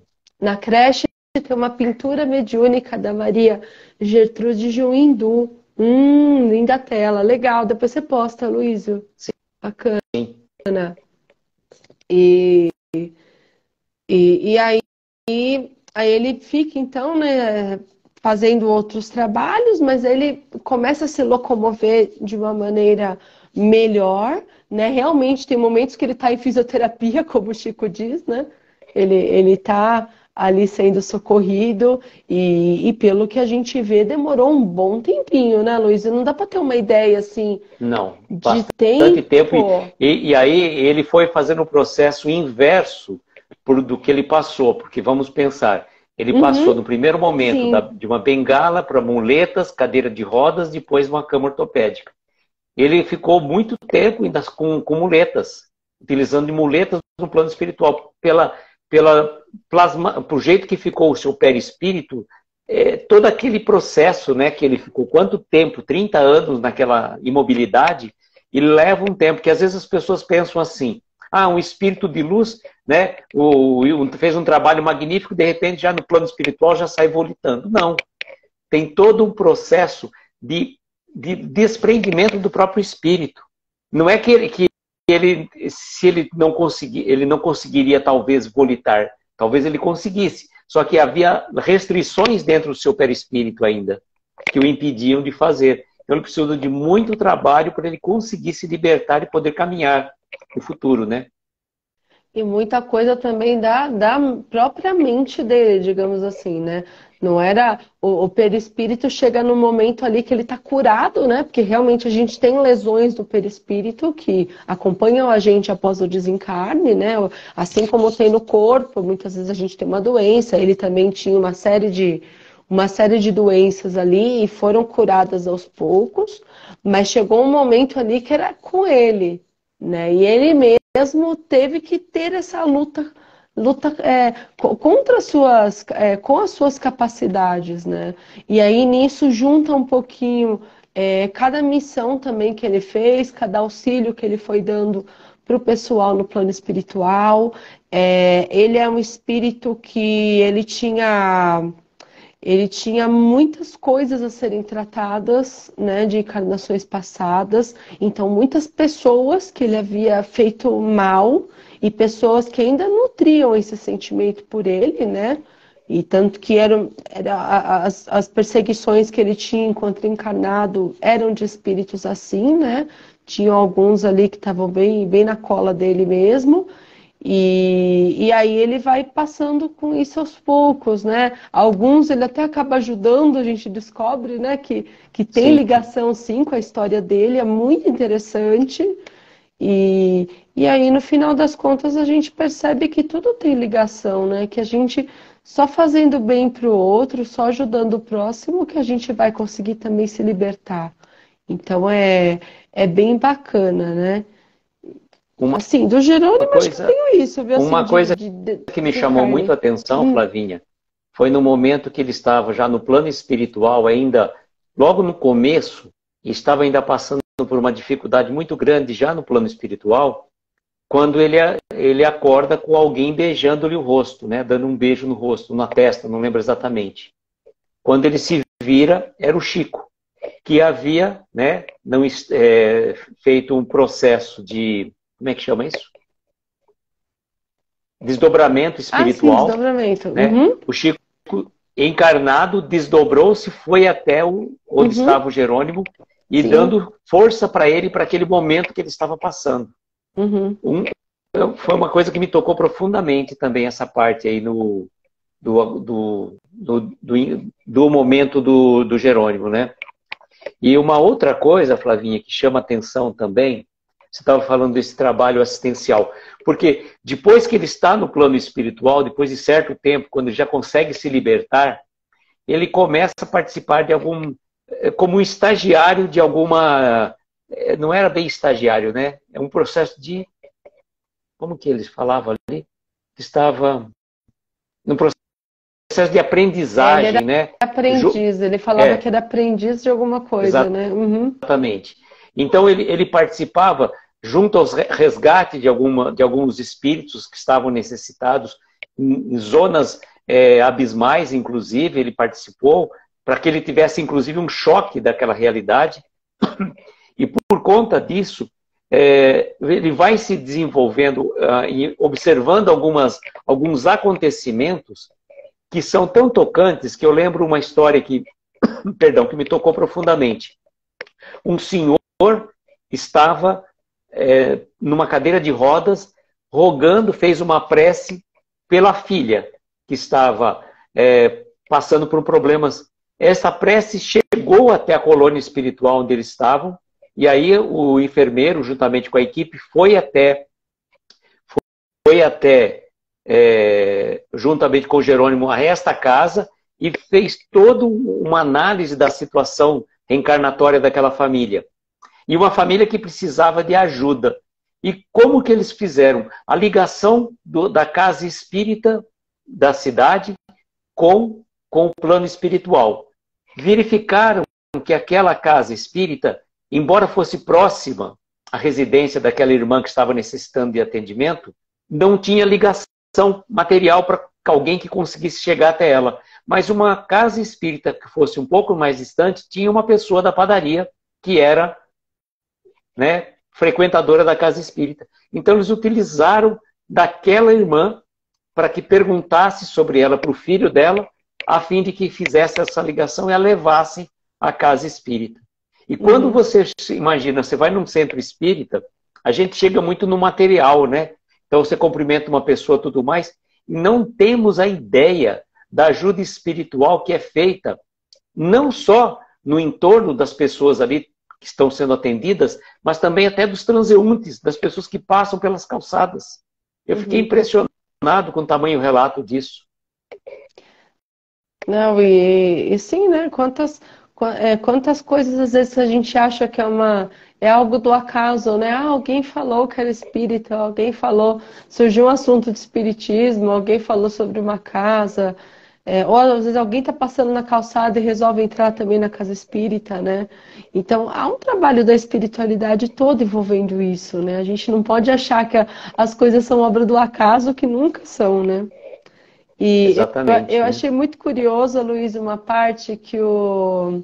Na creche tem uma pintura mediúnica da Maria Gertrude Juindu. Linda tela, legal. Depois você posta, Luísio.
Sim.
Bacana.
Sim.
E aí ele fica, então, né, fazendo outros trabalhos, mas ele começa a se locomover de uma maneira melhor, né? Realmente tem momentos que ele está em fisioterapia, como o Chico diz, né? Ele está ali sendo socorrido e pelo que a gente vê, demorou um bom tempinho, né, Luiz? Não dá para ter uma ideia, assim,
não,
de
bastante tempo.
tempo.
E aí ele foi fazendo o processo inverso do que ele passou, porque vamos pensar, Ele passou no primeiro momento
Sim.
de uma bengala para muletas, cadeira de rodas, depois uma cama ortopédica. Ele ficou muito tempo ainda com muletas, utilizando de muletas no plano espiritual. Por jeito que ficou o seu perispírito, todo aquele processo, né, que ele ficou quanto tempo? 30 anos naquela imobilidade, e leva um tempo, que às vezes as pessoas pensam assim, um espírito de luz, né, fez um trabalho magnífico, de repente já no plano espiritual já sai volitando. Não, tem todo um processo de desprendimento do próprio espírito. Não é que se ele não conseguir, ele não conseguiria talvez volitar, talvez ele conseguisse, só que havia restrições dentro do seu perispírito ainda, que o impediam de fazer. Então ele precisa de muito trabalho para ele conseguir se libertar e poder caminhar no futuro, né?
E muita coisa também da própria mente dele, digamos assim, né? Não era... O perispírito chega no momento ali que ele está curado, né? Porque realmente a gente tem lesões do perispírito que acompanham a gente após o desencarne, né? Assim como tem no corpo, muitas vezes a gente tem uma doença. Ele também tinha uma série de doenças ali e foram curadas aos poucos. Mas chegou um momento ali que era com ele, né? E ele mesmo teve que ter essa luta contra com as suas capacidades, né? E aí nisso junta um pouquinho cada missão também que ele fez, cada auxílio que ele foi dando para o pessoal no plano espiritual. Ele é um espírito que ele tinha muitas coisas a serem tratadas, né, de encarnações passadas. Então, muitas pessoas que ele havia feito mal e pessoas que ainda nutriam esse sentimento por ele, né? E tanto que as perseguições que ele tinha enquanto encarnado eram de espíritos assim, né? Tinham alguns ali que estavam bem, bem na cola dele mesmo. E aí ele vai passando com isso aos poucos, né? Alguns ele até acaba ajudando, a gente descobre, né, que tem
Sim.
ligação sim com a história dele, é muito interessante. E aí no final das contas a gente percebe que tudo tem ligação, né? Que a gente só fazendo bem para o outro, só ajudando o próximo, que a gente vai conseguir também se libertar. Então é bem bacana, né? Assim, do Jerônimo acho que eu tenho isso, viu? Assim,
Uma coisa que me chamou
desencarne.
muito a atenção, Flavinha, foi no momento que ele estava já no plano espiritual, ainda logo no começo, e estava ainda passando por uma dificuldade muito grande já no plano espiritual, quando ele acorda com alguém beijando-lhe o rosto, né? Dando um beijo no rosto, na testa, não lembro exatamente. Quando ele se vira, era o Chico, que havia, né, feito um processo de... Como é que chama isso? Desdobramento espiritual.
Sim, desdobramento.
Né? O Chico, encarnado, desdobrou-se, foi até onde estava o Jerônimo e dando força para ele, para aquele momento que ele estava passando. Foi uma coisa que me tocou profundamente também, essa parte aí do momento do Jerônimo, né? E uma outra coisa, Flavinha, que chama atenção também, você estava falando desse trabalho assistencial, porque depois que ele está no plano espiritual, depois de certo tempo, quando ele já consegue se libertar, ele começa a participar de como um estagiário de alguma... Não era bem estagiário, né? É um processo de... Como que eles falavam ali? Estava num processo de aprendizagem,
ele era
né?
Aprendiz, ele falava que era aprendiz de alguma coisa, né?
Exatamente. Então ele participava junto aos resgates de alguns espíritos que estavam necessitados em zonas abismais, inclusive, ele participou, para que ele tivesse, inclusive, um choque daquela realidade. E por conta disso, ele vai se desenvolvendo e observando alguns acontecimentos que são tão tocantes que eu lembro uma história que me tocou profundamente. Um senhor estava numa cadeira de rodas, fez uma prece pela filha, que estava passando por problemas. Essa prece chegou até a colônia espiritual onde eles estavam, e aí o enfermeiro, juntamente com a equipe, foi até juntamente com Jerônimo, a esta casa e fez toda uma análise da situação reencarnatória daquela família. E uma família que precisava de ajuda. E como que eles fizeram? A ligação da casa espírita da cidade com o plano espiritual. Verificaram que aquela casa espírita, embora fosse próxima à residência daquela irmã que estava necessitando de atendimento, não tinha ligação material para alguém que conseguisse chegar até ela. Mas uma casa espírita que fosse um pouco mais distante, tinha uma pessoa da padaria que era, né, frequentadora da casa espírita. Então eles utilizaram daquela irmã para que perguntasse sobre ela para o filho dela, a fim de que fizesse essa ligação e a levasse à casa espírita. E quando você imagina, você vai num centro espírita, a gente chega muito no material, né? Então você cumprimenta uma pessoa e tudo mais, e não temos a ideia da ajuda espiritual que é feita não só no entorno das pessoas ali que estão sendo atendidas, mas também até dos transeuntes, das pessoas que passam pelas calçadas. Eu fiquei impressionado com o tamanho relato disso.
Não, e sim, né? Quantas coisas às vezes a gente acha que é algo do acaso, né? Ah, alguém falou que era espírita, alguém falou, surgiu um assunto de espiritismo, alguém falou sobre uma casa, ou às vezes alguém está passando na calçada e resolve entrar também na casa espírita, né? Então há um trabalho da espiritualidade todo envolvendo isso, né? A gente não pode achar que as coisas são obra do acaso, que nunca são, né? E
Exatamente,
eu
né?
achei muito curioso, Luiz, uma parte que o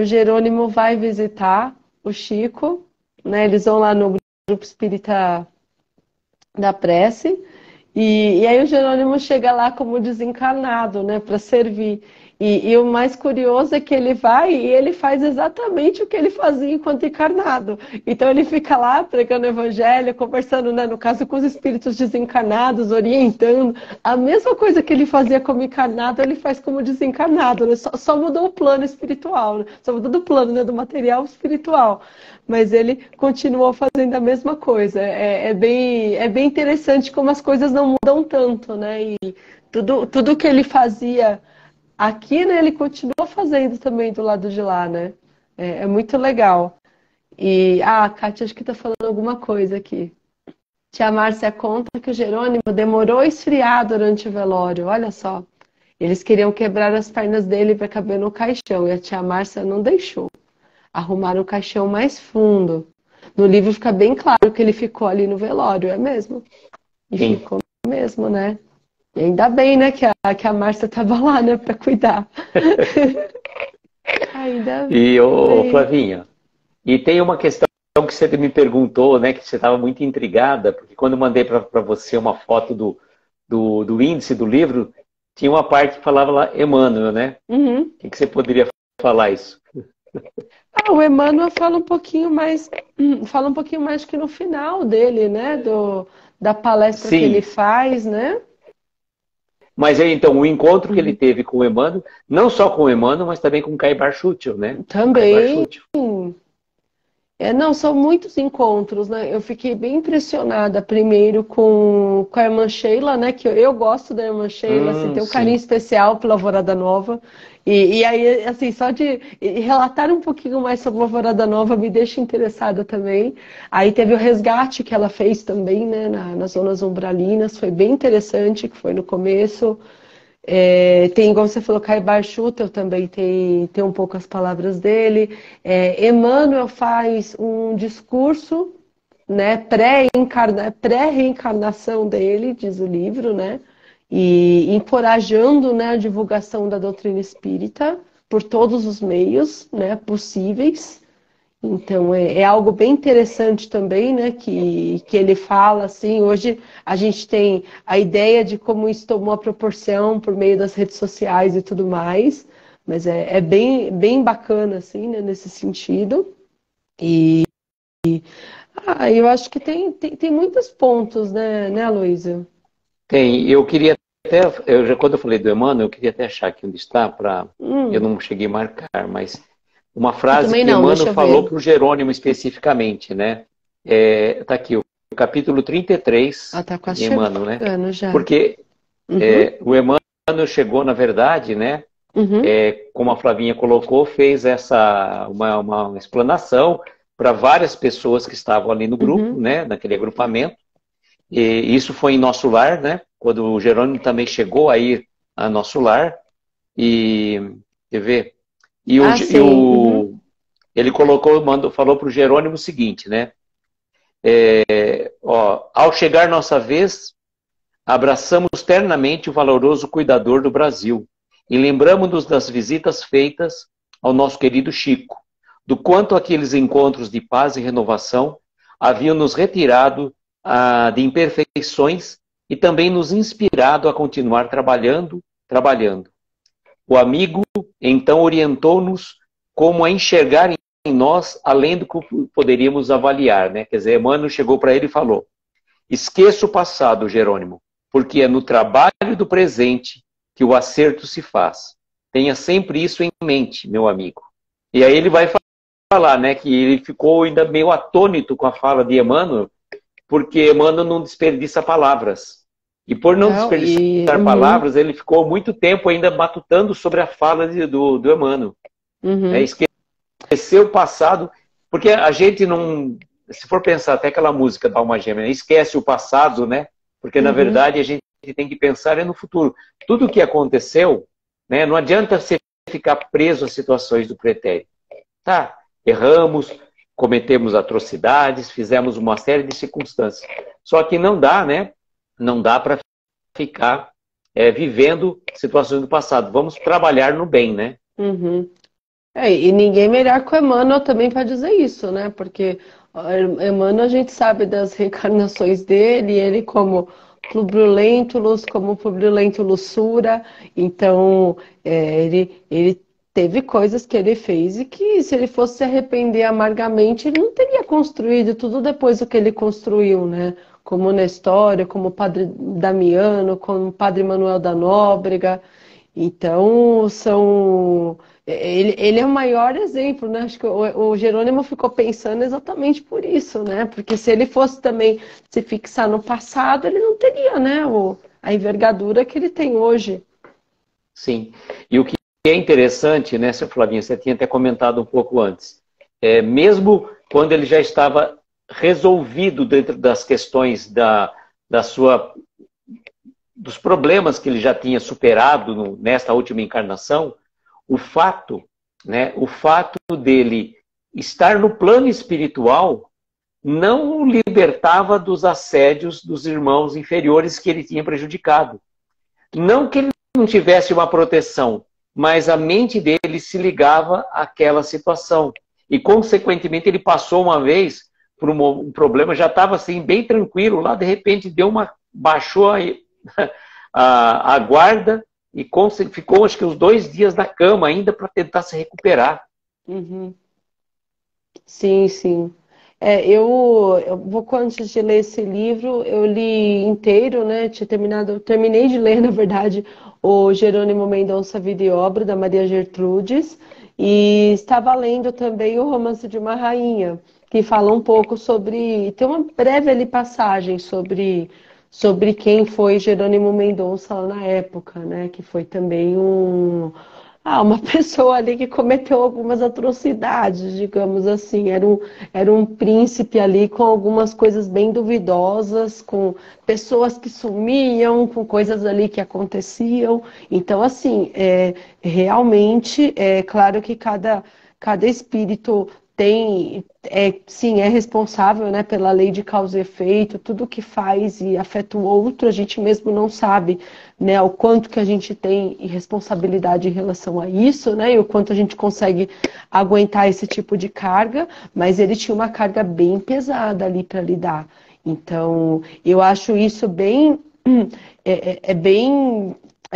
Jerônimo vai visitar o Chico, né? Eles vão lá no grupo espírita da prece, e aí o Jerônimo chega lá como desencarnado, né, para servir. E o mais curioso é que ele vai e ele faz exatamente o que ele fazia enquanto encarnado. Então ele fica lá pregando o evangelho, conversando, né, no caso, com os espíritos desencarnados, orientando. A mesma coisa que ele fazia como encarnado, ele faz como desencarnado, né? Só mudou o plano espiritual, né? Só mudou do plano, né, do material espiritual. Mas ele continuou fazendo a mesma coisa. É bem interessante como as coisas não mudam tanto, né? E tudo que ele fazia aqui, né, ele continua fazendo também do lado de lá, né? É muito legal. E, a Kátia, acho que está falando alguma coisa aqui. Tia Márcia conta que o Jerônimo demorou a esfriar durante o velório, olha só. Eles queriam quebrar as pernas dele para caber no caixão, e a tia Márcia não deixou. Arrumaram o caixão mais fundo. No livro fica bem claro que ele ficou ali no velório, é mesmo? E
Sim.
ficou mesmo, né? E ainda bem, né, que a Márcia estava lá, né, para cuidar. Ainda
E,
bem.
Flavinha, e tem uma questão que você me perguntou, né, que você estava muito intrigada, porque quando eu mandei para você uma foto do índice do livro, tinha uma parte que falava lá Emmanuel, né?
Uhum.
O que você poderia falar isso?
O Emmanuel fala um pouquinho mais que no final dele, né, da palestra
Sim.
que ele faz, né?
Mas aí, então, o encontro que ele teve com o Emmanuel, não só com o Emmanuel, mas também com o Caibar Schutel, né?
Também. Não, são muitos encontros, né? Eu fiquei bem impressionada primeiro com a irmã Sheila, né? Que eu gosto da irmã Sheila, assim, tenho um carinho especial pela Alvorada Nova. E aí, assim, só de relatar um pouquinho mais sobre a Alvorada Nova me deixa interessada também. Aí teve o resgate que ela fez também, né? Nas zonas umbralinas, foi bem interessante, que foi no começo. Tem, igual você falou, Caibar Schutel também tem um pouco as palavras dele. Emmanuel faz um discurso, né, pré-reencarnação dele, diz o livro, né, e encorajando, né, a divulgação da doutrina espírita por todos os meios, né, possíveis. Então, é algo bem interessante também, né, que ele fala, assim, hoje a gente tem a ideia de como isso tomou a proporção por meio das redes sociais e tudo mais, mas é bem bacana, assim, né, nesse sentido. Eu acho que tem muitos pontos, né, Aloysio?
Tem, eu queria até, quando eu falei do Emmanuel, eu queria até achar aqui onde está, eu não cheguei a marcar, mas uma frase que
não,
Emmanuel falou para o Jerônimo especificamente, né? Tá aqui, o capítulo 33
tá quase
de Emmanuel, né?
chegando já.
Porque o Emmanuel chegou, na verdade, né? Como a Flavinha colocou, fez uma explanação para várias pessoas que estavam ali no grupo, né? Naquele agrupamento. E isso foi em Nosso Lar, né? Quando o Jerônimo também chegou aí a Nosso Lar. E, quer ver? Ele falou para o Jerônimo o seguinte, né? Ao chegar nossa vez, abraçamos ternamente o valoroso cuidador do Brasil e lembramos-nos das visitas feitas ao nosso querido Chico, do quanto aqueles encontros de paz e renovação haviam nos retirado de imperfeições e também nos inspirado a continuar trabalhando. O amigo, então, orientou-nos como a enxergar em nós além do que poderíamos avaliar, né? Quer dizer, Emmanuel chegou para ele e falou: esqueça o passado, Jerônimo, porque é no trabalho do presente que o acerto se faz. Tenha sempre isso em mente, meu amigo. E aí ele vai falar, né, que ele ficou ainda meio atônito com a fala de Emmanuel, porque Emmanuel não desperdiça palavras. E por não desperdiçar palavras, ele ficou muito tempo ainda matutando sobre a fala do Emmanuel. Esquecer o passado, porque a gente não... Se for pensar até aquela música da Alma Gêmea, né? Esquece o passado, né? Porque, na verdade, a gente tem que pensar no futuro. Tudo o que aconteceu, né? Não adianta você ficar preso às situações do pretérito. Tá, erramos, cometemos atrocidades, fizemos uma série de circunstâncias. Só que não dá, né? Não dá para ficar vivendo situações do passado. Vamos trabalhar no bem, né?
E ninguém melhor que o Emmanuel também para dizer isso, né? Porque Emmanuel, a gente sabe das reencarnações dele, ele como Publio-Lentulus, como Publio-Lentulus-Sura, então ele teve coisas que ele fez e que se ele fosse se arrepender amargamente, ele não teria construído tudo depois do que ele construiu, né? Como Nestório, como o Padre Damiano, como o Padre Manuel da Nóbrega. Então, ele é o maior exemplo, né? Acho que o Jerônimo ficou pensando exatamente por isso, né? Porque se ele fosse também se fixar no passado, ele não teria, né? A envergadura que ele tem hoje.
Sim. E o que é interessante, né, seu Flavinha, você tinha até comentado um pouco antes, mesmo quando ele já estava resolvido dentro das questões dos problemas que ele já tinha superado nesta última encarnação, o fato dele estar no plano espiritual não o libertava dos assédios dos irmãos inferiores que ele tinha prejudicado. Não que ele não tivesse uma proteção, mas a mente dele se ligava àquela situação. E, consequentemente, ele passou uma vez por um problema, já estava assim, bem tranquilo, lá de repente baixou a guarda e ficou acho que uns 2 dias na cama ainda para tentar se recuperar.
Sim, sim. Eu antes de ler esse livro, eu li inteiro, né? Terminei de ler, na verdade, o Jerônimo Mendonça Vida e Obra, da Maria Gertrudes, e estava lendo também o Romance de uma Rainha, que fala um pouco sobre... Tem uma breve ali passagem sobre quem foi Jerônimo Mendonça lá na época, né? Que foi também uma pessoa ali que cometeu algumas atrocidades, digamos assim. Era um príncipe ali com algumas coisas bem duvidosas, com pessoas que sumiam, com coisas ali que aconteciam. Então, assim, realmente, é claro que cada espírito sim, é responsável, né, pela lei de causa e efeito, tudo que faz e afeta o outro, a gente mesmo não sabe, né, o quanto que a gente tem responsabilidade em relação a isso, né, e o quanto a gente consegue aguentar esse tipo de carga, mas ele tinha uma carga bem pesada ali para lidar. Então, eu acho isso bem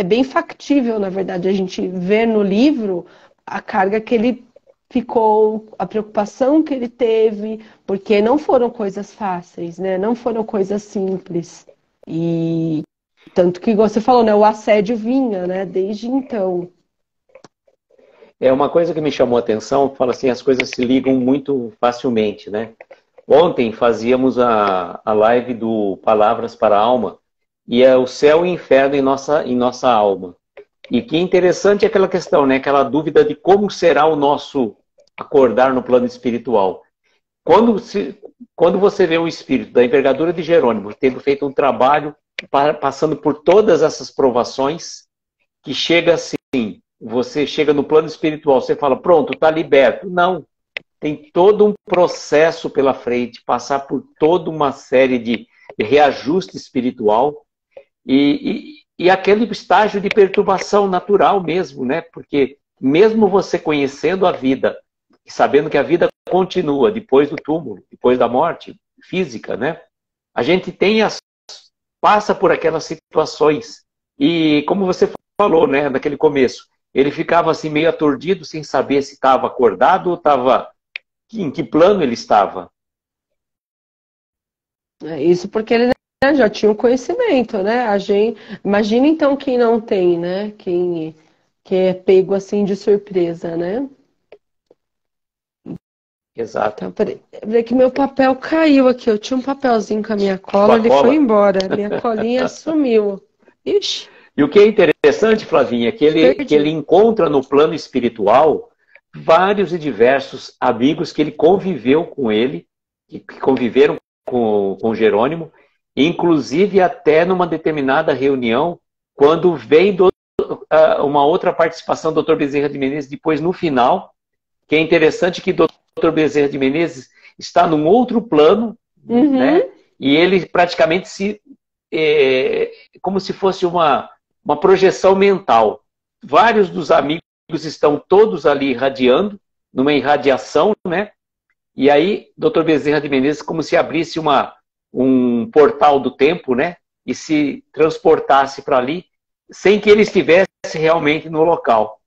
bem factível, na verdade, a gente ver no livro a carga que ele ficou, a preocupação que ele teve, porque não foram coisas fáceis, né? Não foram coisas simples. E tanto que, igual você falou, né? O assédio vinha, né? Desde então.
Uma coisa que me chamou a atenção, fala assim, as coisas se ligam muito facilmente, né? Ontem fazíamos a live do Palavras para a Alma, e é o céu e o inferno em nossa alma. E que interessante é aquela questão, né? Aquela dúvida de como será o nosso acordar no plano espiritual. Quando você vê o espírito da envergadura de Jerônimo tendo feito um trabalho, passando por todas essas provações, que chega assim, você chega no plano espiritual, você fala, pronto, está liberto. Não, tem todo um processo pela frente, passar por toda uma série de reajuste espiritual e aquele estágio de perturbação natural mesmo, né? Porque mesmo você conhecendo a vida, e sabendo que a vida continua depois do túmulo, depois da morte física, né? A gente passa por aquelas situações. E como você falou, né, naquele começo, ele ficava assim meio aturdido, sem saber se estava acordado ou em que plano ele estava.
Isso porque ele, né, já tinha o conhecimento, né? Imagina então quem não tem, né? Quem é pego assim de surpresa, né?
Exato.
Então, peraí que meu papel caiu aqui. Eu tinha um papelzinho com a minha cola, ele foi embora. Minha colinha sumiu. Ixi.
E o que é interessante, Flavinha, é que ele encontra no plano espiritual vários e diversos amigos que ele conviveu com ele, que conviveram com Jerônimo, inclusive até numa determinada reunião, quando vem uma outra participação do Dr. Bezerra de Menezes, depois no final, que é interessante que Dr. Bezerra de Menezes está num outro plano, né? E ele praticamente como se fosse uma projeção mental. Vários dos amigos estão todos ali irradiando, numa irradiação, né? E aí, Dr. Bezerra de Menezes, como se abrisse um portal do tempo, né? E se transportasse para ali, sem que ele estivesse realmente no local.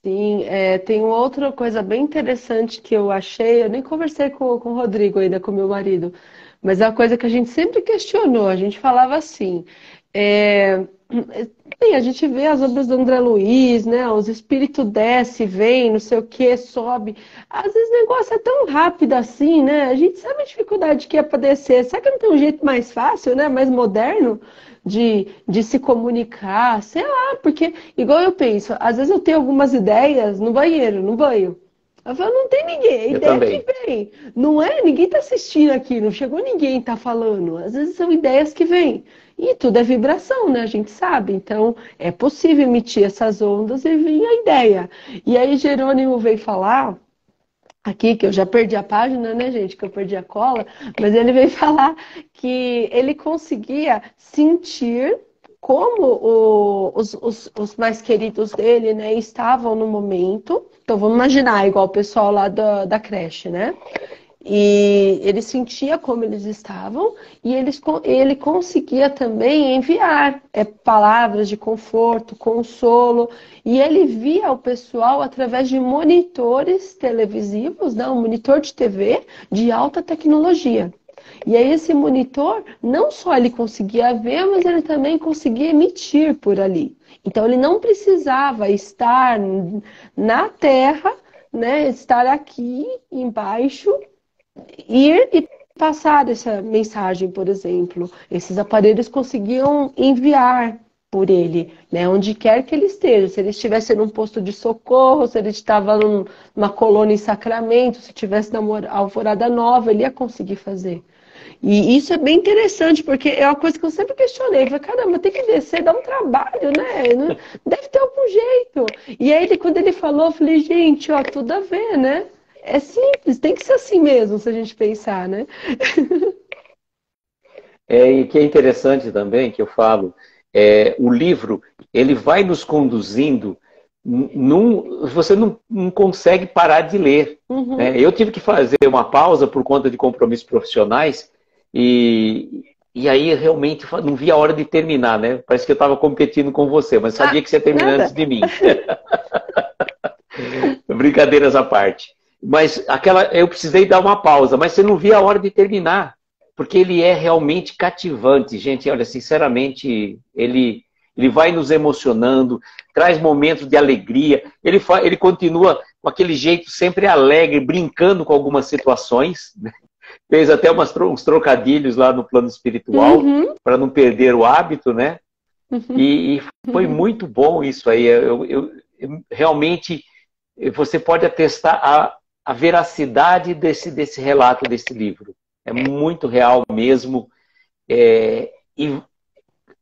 Sim, tem uma outra coisa bem interessante que eu achei, eu nem conversei com o Rodrigo ainda, com meu marido, mas é uma coisa que a gente sempre questionou, a gente falava assim, bem, a gente vê as obras do André Luiz, né, os espíritos desce, vem, não sei o que, sobe, às vezes o negócio é tão rápido assim, né, a gente sabe a dificuldade que é para descer, será que não tem um jeito mais fácil, né, mais moderno? De se comunicar, sei lá, porque, igual eu penso, às vezes eu tenho algumas ideias no banheiro, no banho. Eu falo, não tem ninguém, a ideia que vem. Não é? Ninguém tá assistindo aqui, não chegou ninguém tá falando. Às vezes são ideias que vêm. E tudo é vibração, né? A gente sabe. Então, é possível emitir essas ondas e vir a ideia. E aí, Jerônimo veio falar aqui, que eu já perdi a página, né, gente, que eu perdi a cola, mas ele veio falar que ele conseguia sentir como os mais queridos dele, né, estavam no momento. Então, vamos imaginar, igual o pessoal lá da creche, né? E ele sentia como eles estavam e ele conseguia também enviar palavras de conforto, consolo. E ele via o pessoal através de monitores televisivos, né, um monitor de TV de alta tecnologia. E aí esse monitor, não só ele conseguia ver, mas ele também conseguia emitir por ali. Então ele não precisava estar na Terra, né, estar aqui embaixo, ir e passar essa mensagem, por exemplo. Esses aparelhos conseguiam enviar por ele, né, onde quer que ele esteja. Se ele estivesse num posto de socorro, se ele estava numa colônia em Sacramento, se estivesse na Alvorada Nova, ele ia conseguir fazer. E isso é bem interessante, porque é uma coisa que eu sempre questionei. Eu falei, caramba, tem que descer, dá um trabalho, né? Deve ter algum jeito. E aí, quando ele falou, eu falei, gente, ó, tudo a ver, né? É simples, tem que ser assim mesmo, se a gente pensar, né?
E que é interessante também, que eu falo, o livro, ele vai nos conduzindo, você não consegue parar de ler.
Uhum.
Né? Eu tive que fazer uma pausa por conta de compromissos profissionais, e aí realmente não via a hora de terminar, né? Parece que eu estava competindo com você, mas sabia que você ia terminar antes de mim. Brincadeiras à parte. Mas eu precisei dar uma pausa, mas você não via a hora de terminar, porque ele é realmente cativante, gente. Olha, sinceramente, ele vai nos emocionando, traz momentos de alegria. Ele continua com aquele jeito sempre alegre, brincando com algumas situações, né? Fez até uns trocadilhos lá no plano espiritual, para não perder o hábito, né? E foi muito bom isso aí. Realmente, você pode atestar a veracidade desse relato, desse livro. É muito real mesmo. E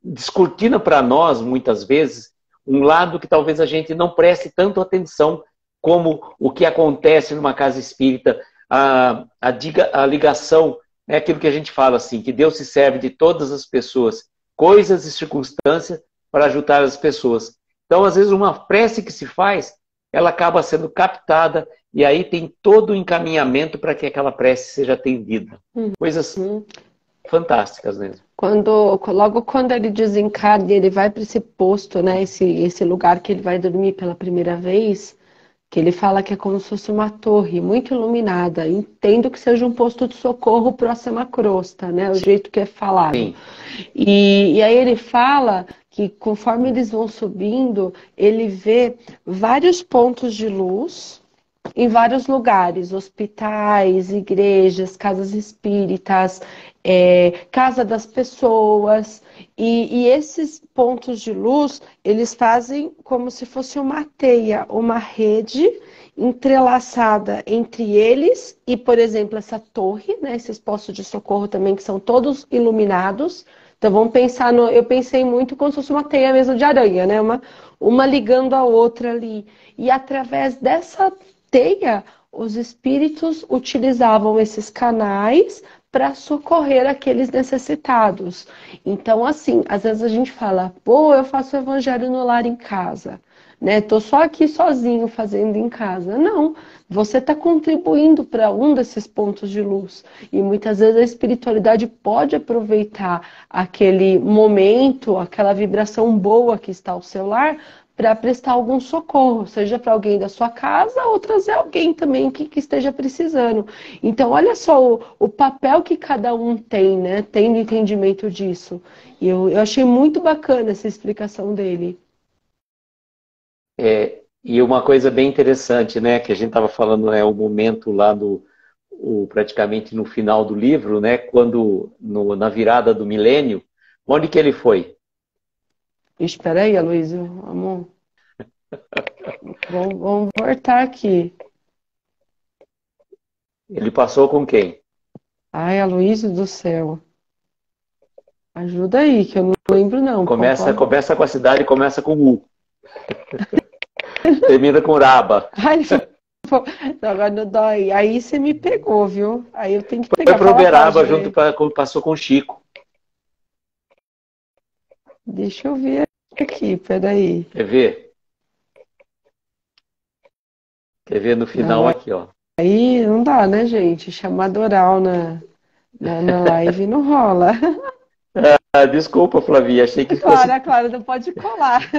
descortina para nós, muitas vezes, um lado que talvez a gente não preste tanto atenção, como o que acontece numa casa espírita, a ligação, é aquilo que a gente fala assim, que Deus se serve de todas as pessoas, coisas e circunstâncias para ajudar as pessoas. Então, às vezes, uma prece que se faz, ela acaba sendo captada e aí tem todo o encaminhamento para que aquela prece seja atendida. Coisas fantásticas mesmo.
Logo quando ele desencarna, ele vai para esse posto, né? Esse lugar que ele vai dormir pela primeira vez, que ele fala que é como se fosse uma torre muito iluminada. Entendo que seja um posto de socorro próximo à crosta, né? O jeito que é falado.
Sim.
E aí ele fala que conforme eles vão subindo, ele vê vários pontos de luz em vários lugares, hospitais, igrejas, casas espíritas, casa das pessoas. E esses pontos de luz, eles fazem como se fosse uma teia, uma rede entrelaçada entre eles e, por exemplo, essa torre, né, esses postos de socorro também, que são todos iluminados. Então vamos pensar eu pensei muito como se fosse uma teia mesmo de aranha, né? Uma ligando a outra ali. E através dessa teia, os espíritos utilizavam esses canais para socorrer aqueles necessitados. Então, assim, às vezes a gente fala, pô, eu faço o evangelho no lar em casa, né? Tô só aqui sozinho fazendo em casa. Não, você está contribuindo para um desses pontos de luz. E muitas vezes a espiritualidade pode aproveitar aquele momento, aquela vibração boa que está ao seu lar, para prestar algum socorro, seja para alguém da sua casa ou trazer alguém também que esteja precisando. Então, olha só o papel que cada um tem, né? Tendo entendimento disso. E eu achei muito bacana essa explicação dele.
E uma coisa bem interessante, né, que a gente estava falando, o momento lá praticamente no final do livro, né, quando na virada do milênio, onde que ele foi?
Espera aí, Aloysio, amor. Vamos voltar aqui.
Ele passou com quem?
Ai, Aloysio do céu. Ajuda aí, que eu não lembro não.
Começa com a cidade, começa com U. Termina com Uraba.
Ai, agora não dói. Aí você me pegou, viu? Aí eu tenho que
Foi
pegar.
para Uberaba, passou com o Chico.
Deixa eu ver aqui, peraí.
Quer ver? Quer ver no final
Não,
aqui, ó.
aí não dá, né, gente? Chamada oral na live não rola.
Desculpa, Flavia, achei que fosse...
Claro, não pode colar.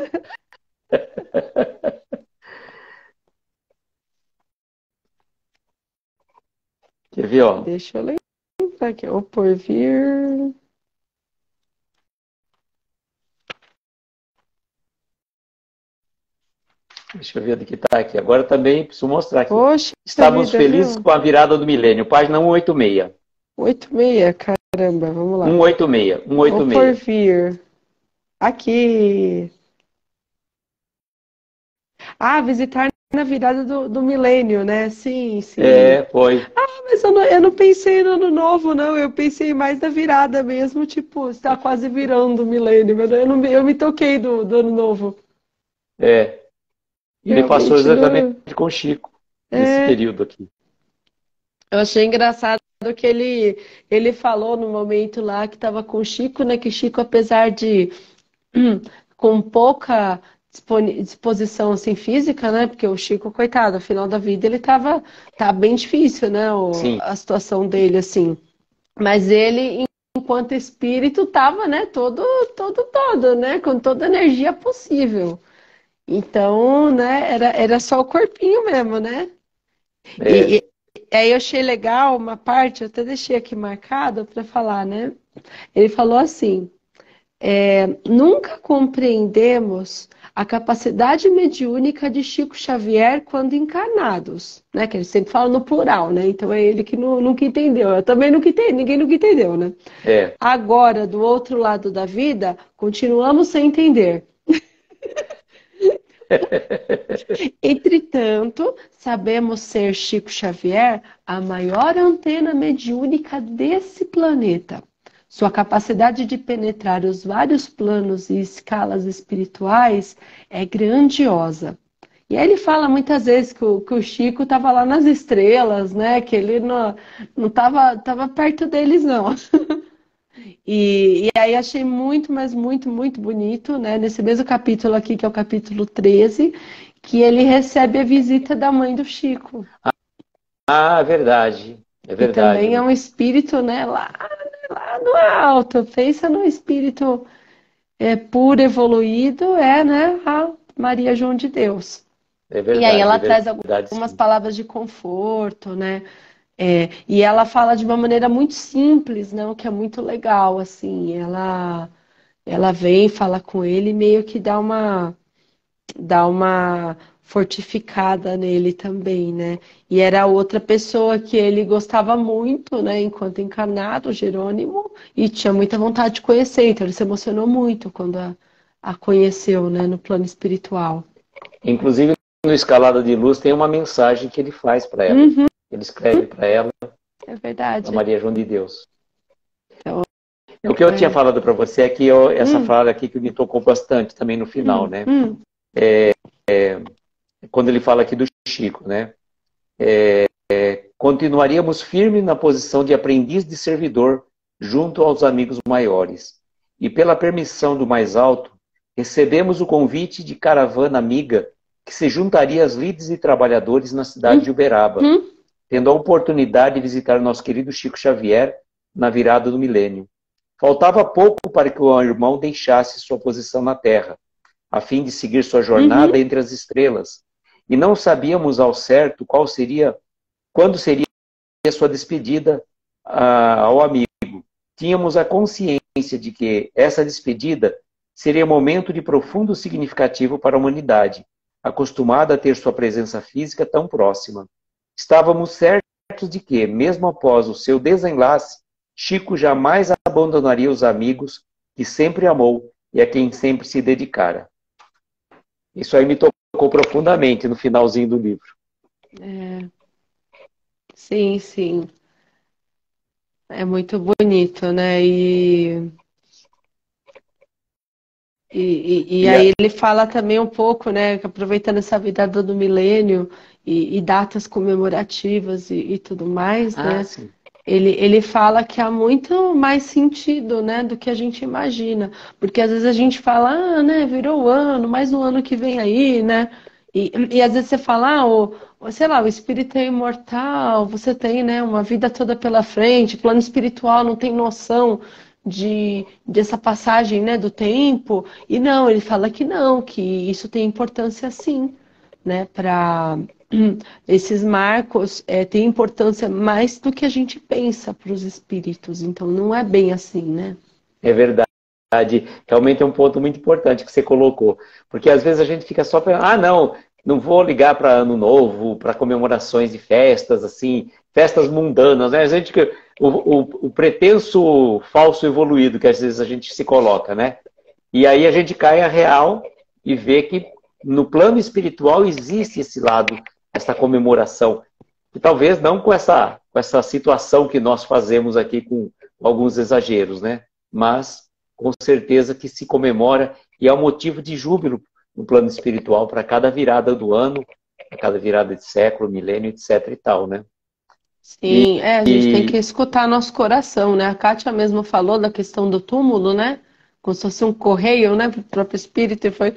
Quer ver, ó?
Deixa eu lembrar aqui. O porvir.
Deixa eu ver onde que tá aqui. Agora também preciso mostrar aqui.
Poxa,
Estávamos
vida,
felizes
viu?
com a virada do milênio. Página 186.
86, caramba, vamos lá.
186.
O
186.
porvir. Aqui. Ah, visitar na virada do milênio, né? Sim.
Foi.
Mas eu não pensei no ano novo, não. Eu pensei mais na virada mesmo, tipo, está quase virando o milênio. Mas eu me toquei do ano novo.
E ele passou
Realmente,
exatamente com o Chico, nesse período aqui.
eu achei engraçado que ele falou no momento lá que estava com o Chico, né? Que Chico, apesar de com pouca disposição assim, física, né? Porque o Chico, coitado, ao final da vida ele tá bem difícil, né?
Sim.
A situação dele, assim. Mas ele, enquanto espírito, tava, né? Todo, né? Com toda a energia possível. Então, né? Era só o corpinho mesmo, né? E aí eu achei legal uma parte, eu até deixei aqui marcado para falar, né? Ele falou assim. Nunca compreendemos a capacidade mediúnica de Chico Xavier quando encarnados, né? Que ele sempre fala no plural, né? Então é ele que nunca entendeu. Eu também nunca entendi, ninguém nunca entendeu, né?
É.
Agora, do outro lado da vida, continuamos sem entender. Entretanto, sabemos ser Chico Xavier a maior antena mediúnica desse planeta. Sua capacidade de penetrar os vários planos e escalas espirituais é grandiosa. E aí ele fala muitas vezes que o Chico estava lá nas estrelas, né? Que ele não estava perto deles, não. E aí achei muito, mas muito, muito bonito, né? Nesse mesmo capítulo aqui, que é o capítulo 13, que ele recebe a visita da mãe do Chico.
Ah, é verdade. É
E
verdade.
também é um espírito, né? Lá no alto. Pensa no espírito puro, evoluído, né? A Maria João de Deus.
É
E aí
verdade,
ela
é
traz
verdade,
algumas
sim.
palavras de conforto, né? E ela fala de uma maneira muito simples, né? O que é muito legal, assim. Ela vem, fala com ele e meio que dá uma fortificada nele também, né? E era outra pessoa que ele gostava muito, né? Enquanto encarnado, Jerônimo, e tinha muita vontade de conhecer. Então ele se emocionou muito quando a conheceu, né? No plano espiritual.
Inclusive, no Escalada de Luz tem uma mensagem que ele faz para ela.
Uhum,
Ele escreve para ela,
é
para
verdade.
Maria João de Deus.
Então,
O que eu tinha
é.
falado para você é que essa frase aqui que me tocou bastante também no final, né?
Hum.
Quando ele fala aqui do Chico, né? Continuaríamos firmes na posição de aprendiz de servidor junto aos amigos maiores. E pela permissão do mais alto, recebemos o convite de caravana amiga que se juntaria às líderes e trabalhadores na cidade de Uberaba,
Uhum.
tendo a oportunidade de visitar nosso querido Chico Xavier na virada do milênio. Faltava pouco para que o irmão deixasse sua posição na Terra, a fim de seguir sua jornada
Uhum.
entre as estrelas, e não sabíamos ao certo quando seria sua despedida ao amigo. Tínhamos a consciência de que essa despedida seria um momento de profundo significativo para a humanidade, acostumada a ter sua presença física tão próxima. Estávamos certos de que, mesmo após o seu desenlace, Chico jamais abandonaria os amigos que sempre amou e a quem sempre se dedicara. Isso aí me tocou profundamente no finalzinho do livro.
Sim, sim. É muito bonito, né? E
E
aí ele fala também um pouco, né, que aproveitando essa virada do milênio e datas comemorativas e tudo mais, né?
sim.
Ele fala que há muito mais sentido, né, do que a gente imagina. Porque às vezes a gente fala, né, virou o ano, mais um ano que vem aí, né? E às vezes você fala, sei lá, o espírito é imortal, você tem, né, uma vida toda pela frente, plano espiritual não tem noção dessa passagem, né, do tempo. E não, ele fala que não, que isso tem importância sim, né, para esses marcos têm importância mais do que a gente pensa para os espíritos. Então não é bem assim, né?
É verdade. Realmente é um ponto muito importante que você colocou. Porque às vezes a gente fica só pensando, não vou ligar para Ano Novo, para comemorações de festas, assim, festas mundanas, né? O pretenso falso evoluído que às vezes a gente se coloca, né? E aí a gente cai a real e vê que no plano espiritual existe esse lado, essa comemoração. E talvez não com essa situação que nós fazemos aqui com alguns exageros, né? Mas com certeza que se comemora e é um motivo de júbilo no plano espiritual para cada virada do ano, para cada virada de século, milênio, etc e tal, né?
Sim, a gente tem que
E
escutar nosso coração, né? A Kátia mesmo falou da questão do túmulo, né? Como se fosse um correio, né, para o próprio espírito, e foi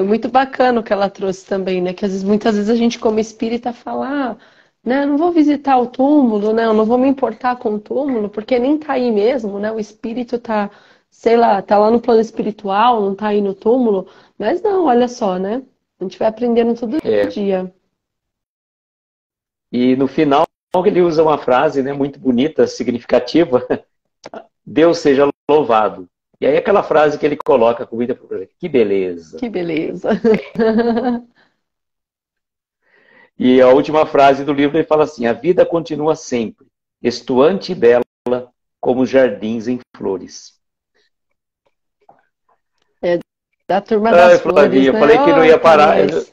muito bacana o que ela trouxe também, né? Que muitas vezes a gente, como espírita, fala, né, eu não vou visitar o túmulo, né? Eu não vou me importar com o túmulo, porque nem tá aí mesmo, né? O espírito tá, sei lá, tá lá no plano espiritual, não tá aí no túmulo. Mas não, olha só, né? A gente vai aprendendo todo
é,
dia.
e no final ele usa uma frase, né, muito bonita, significativa. Deus seja louvado. E aí aquela frase que ele coloca com muita propriedade, que beleza.
Que beleza.
E a última frase do livro ele fala assim, a vida continua sempre, estuante e bela como jardins em flores.
Da turma das flores,
Flavinha,
né?
eu falei que não ia parar,
Mas...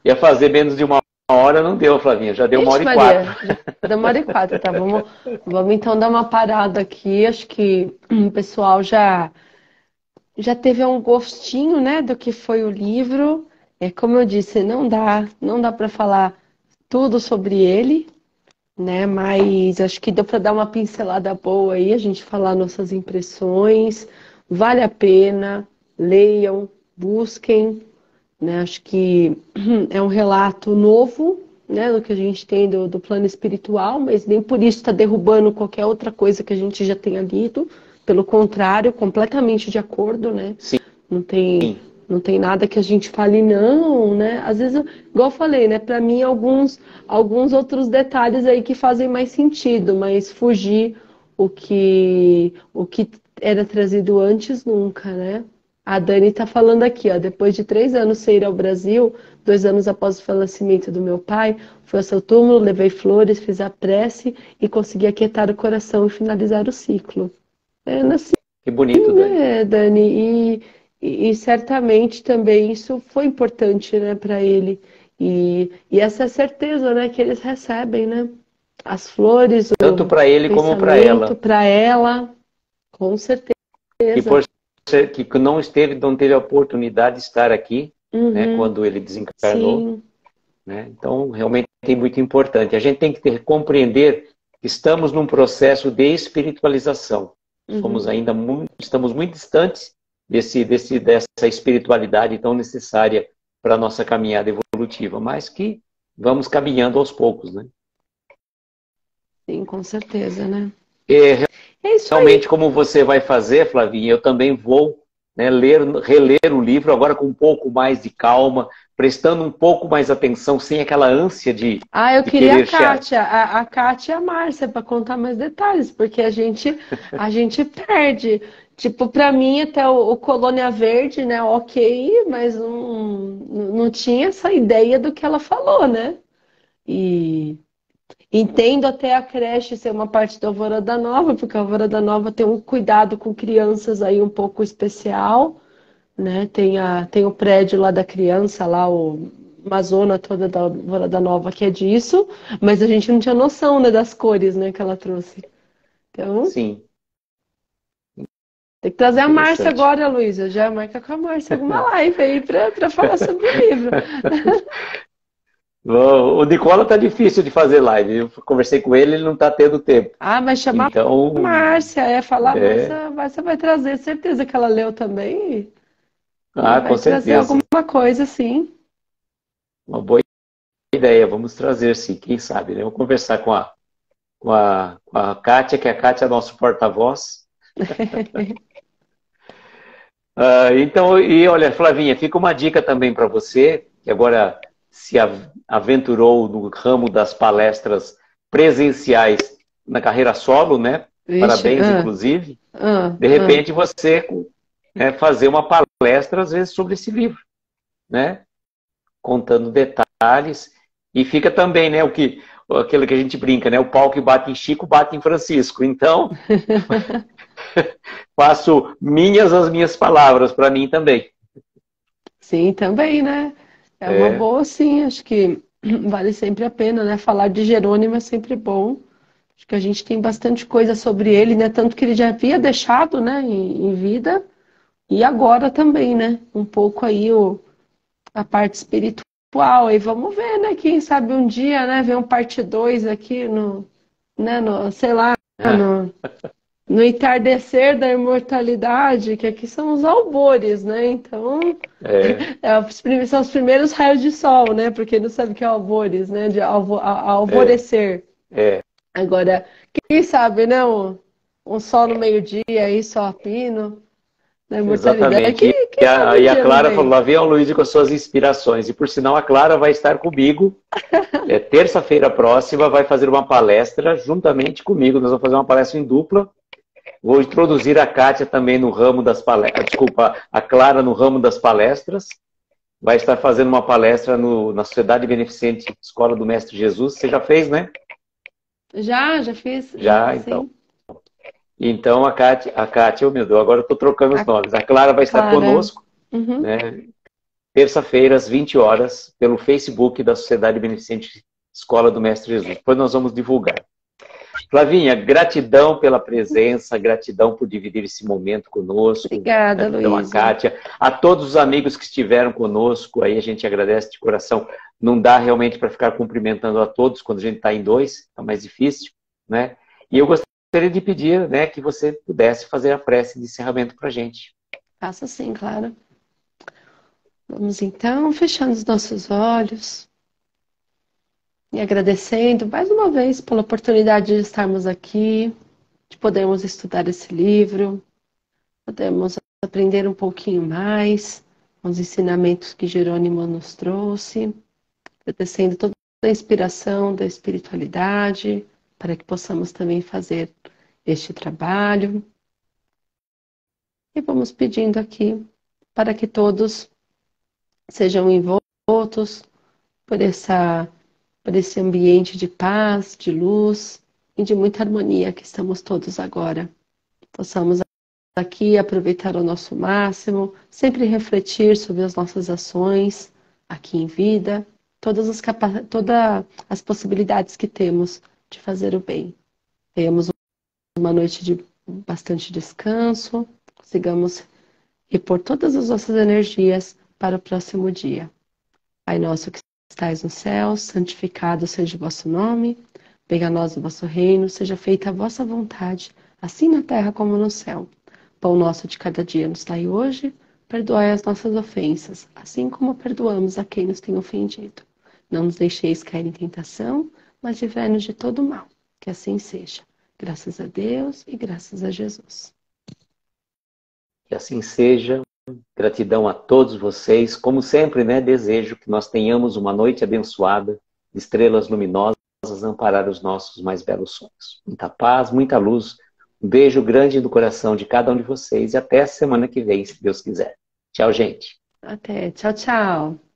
ia fazer menos de uma hora, não deu, Flavinha, já deu 1h04.
Já deu 1h04, tá? Vamos então dar uma parada aqui. Acho que o pessoal já teve um gostinho, né, do que foi o livro. Como eu disse, não dá para falar tudo sobre ele, né? Mas acho que deu para dar uma pincelada boa aí, a gente falar nossas impressões. Vale a pena, leiam, busquem, né? Acho que é um relato novo, né, do que a gente tem do plano espiritual, mas nem por isso está derrubando qualquer outra coisa que a gente já tenha lido. Pelo contrário, completamente de acordo, né?
Sim.
Não tem nada que a gente fale não, né? Às vezes, igual eu falei, né? Para mim, alguns outros detalhes aí que fazem mais sentido, mas fugir o que era trazido antes nunca, né? A Dani tá falando aqui, ó, depois de 3 anos sem ir ao Brasil, 2 anos após o falecimento do meu pai, fui ao seu túmulo, levei flores, fiz a prece e consegui aquietar o coração e finalizar o ciclo. Assim,
que bonito, Dani.
Dani, e certamente também isso foi importante, né, para ele. E essa certeza, né, que eles recebem, né? As flores,
tanto para ele como para ela.
Para ela, com certeza.
E por ser que não teve a oportunidade de estar aqui, né, quando ele desencarnou.
Sim.
Né? Então, realmente é muito importante. A gente tem que compreender que estamos num processo de espiritualização. Estamos muito distantes dessa espiritualidade tão necessária para a nossa caminhada evolutiva, mas que vamos caminhando aos poucos, né?
Sim, com certeza, né?
Realmente, como você vai fazer, Flavinha, eu também vou, né, reler o livro agora com um pouco mais de calma, prestando um pouco mais atenção, sem aquela ânsia de...
eu queria a Kátia, a Kátia e a Márcia para contar mais detalhes, porque a gente perde. Tipo, para mim, até o Colônia Verde, né, ok, mas não tinha essa ideia do que ela falou, né? E entendo até a creche ser uma parte da Alvorada Nova, porque a Alvorada Nova tem um cuidado com crianças aí um pouco especial, né? Tem o prédio lá da criança, lá uma zona toda da Alvorada Nova que é disso, mas a gente não tinha noção, né, das cores, né, que ela trouxe. Então,
sim.
Tem que trazer a Márcia agora, Luísa. Já marca com a Márcia alguma live aí para falar sobre o livro.
O Nicola tá difícil de fazer live. Eu conversei com ele não tá tendo tempo.
Mas chamar
então,
a Márcia, falar, Márcia vai trazer, certeza que ela leu também.
Vai com
trazer
certeza.
alguma coisa, sim.
Uma boa ideia, vamos trazer, sim, quem sabe, né? Vou conversar com a Kátia, que a Kátia é nosso porta-voz. Então, e olha, Flavinha, fica uma dica também para você, que agora se aventurou no ramo das palestras presenciais na carreira solo, né?
Vixe,
parabéns, inclusive. De repente você fazer uma palestra, às vezes, sobre esse livro, né? Contando detalhes. E fica também, né, aquilo que a gente brinca, né? O pau que bate em Chico, bate em Francisco. Então, faço as minhas palavras para mim também.
Sim, também, né? É uma boa, sim. Acho que vale sempre a pena, né? Falar de Jerônimo é sempre bom. Acho que a gente tem bastante coisa sobre ele, né? Tanto que ele já havia deixado, né, em vida. E agora também, né? Um pouco aí a parte espiritual. E vamos ver, né? Quem sabe um dia, né? Ver um parte 2 aqui sei lá, no entardecer da imortalidade, que aqui são os albores, né? Então, são os primeiros raios de sol, né? Porque não sabe o que é albores, né? De alvorecer. Agora, quem sabe, né? Um sol no meio-dia aí, só a pino. Na imortalidade.
Exatamente. E a Clara falou, lá vem o Luiz com as suas inspirações. E por sinal, a Clara vai estar comigo. Terça-feira próxima vai fazer uma palestra juntamente comigo. Nós vamos fazer uma palestra em dupla. Vou introduzir a Kátia também no ramo das palestras, desculpa, a Clara no ramo das palestras. Vai estar fazendo uma palestra na Sociedade Beneficente Escola do Mestre Jesus. Você já fez, né?
Já fiz.
Já, então. Sim. Então, a Kátia, oh meu Deus, agora eu estou trocando os nomes. A Clara vai estar conosco, né? Terça-feira, às 20 horas, pelo Facebook da Sociedade Beneficente Escola do Mestre Jesus. Depois nós vamos divulgar. Flavinha, gratidão pela presença, gratidão por dividir esse momento conosco.
Obrigada,
gratidão
Luísa.
A Kátia, a todos os amigos que estiveram conosco, aí a gente agradece de coração. Não dá realmente para ficar cumprimentando a todos quando a gente está em dois, é mais difícil, né? E eu gostaria de pedir, né, que você pudesse fazer a prece de encerramento para a gente.
Faço sim, claro. Vamos então, fechando os nossos olhos e agradecendo mais uma vez pela oportunidade de estarmos aqui, de podermos estudar esse livro, podemos aprender um pouquinho mais com os ensinamentos que Jerônimo nos trouxe, agradecendo toda a inspiração da espiritualidade, para que possamos também fazer este trabalho. E vamos pedindo aqui para que todos sejam envoltos por esse ambiente de paz, de luz e de muita harmonia que estamos todos agora. Possamos aqui aproveitar o nosso máximo, sempre refletir sobre as nossas ações aqui em vida, todas as possibilidades que temos de fazer o bem. Tenhamos uma noite de bastante descanso, consigamos repor todas as nossas energias para o próximo dia. Pai nosso que estais no céu, santificado seja o vosso nome, venha a nós o vosso reino, seja feita a vossa vontade, assim na terra como no céu. Pão nosso de cada dia nos dai hoje, perdoai as nossas ofensas, assim como perdoamos a quem nos tem ofendido. Não nos deixeis cair em tentação, mas livrai-nos de todo mal. Que assim seja. Graças a Deus e graças a Jesus.
Que assim seja. Gratidão a todos vocês. Como sempre, né, desejo que nós tenhamos uma noite abençoada, estrelas luminosas, amparar os nossos mais belos sonhos. Muita paz, muita luz. Um beijo grande do coração de cada um de vocês e até a semana que vem, se Deus quiser. Tchau, gente.
Até. Tchau, tchau.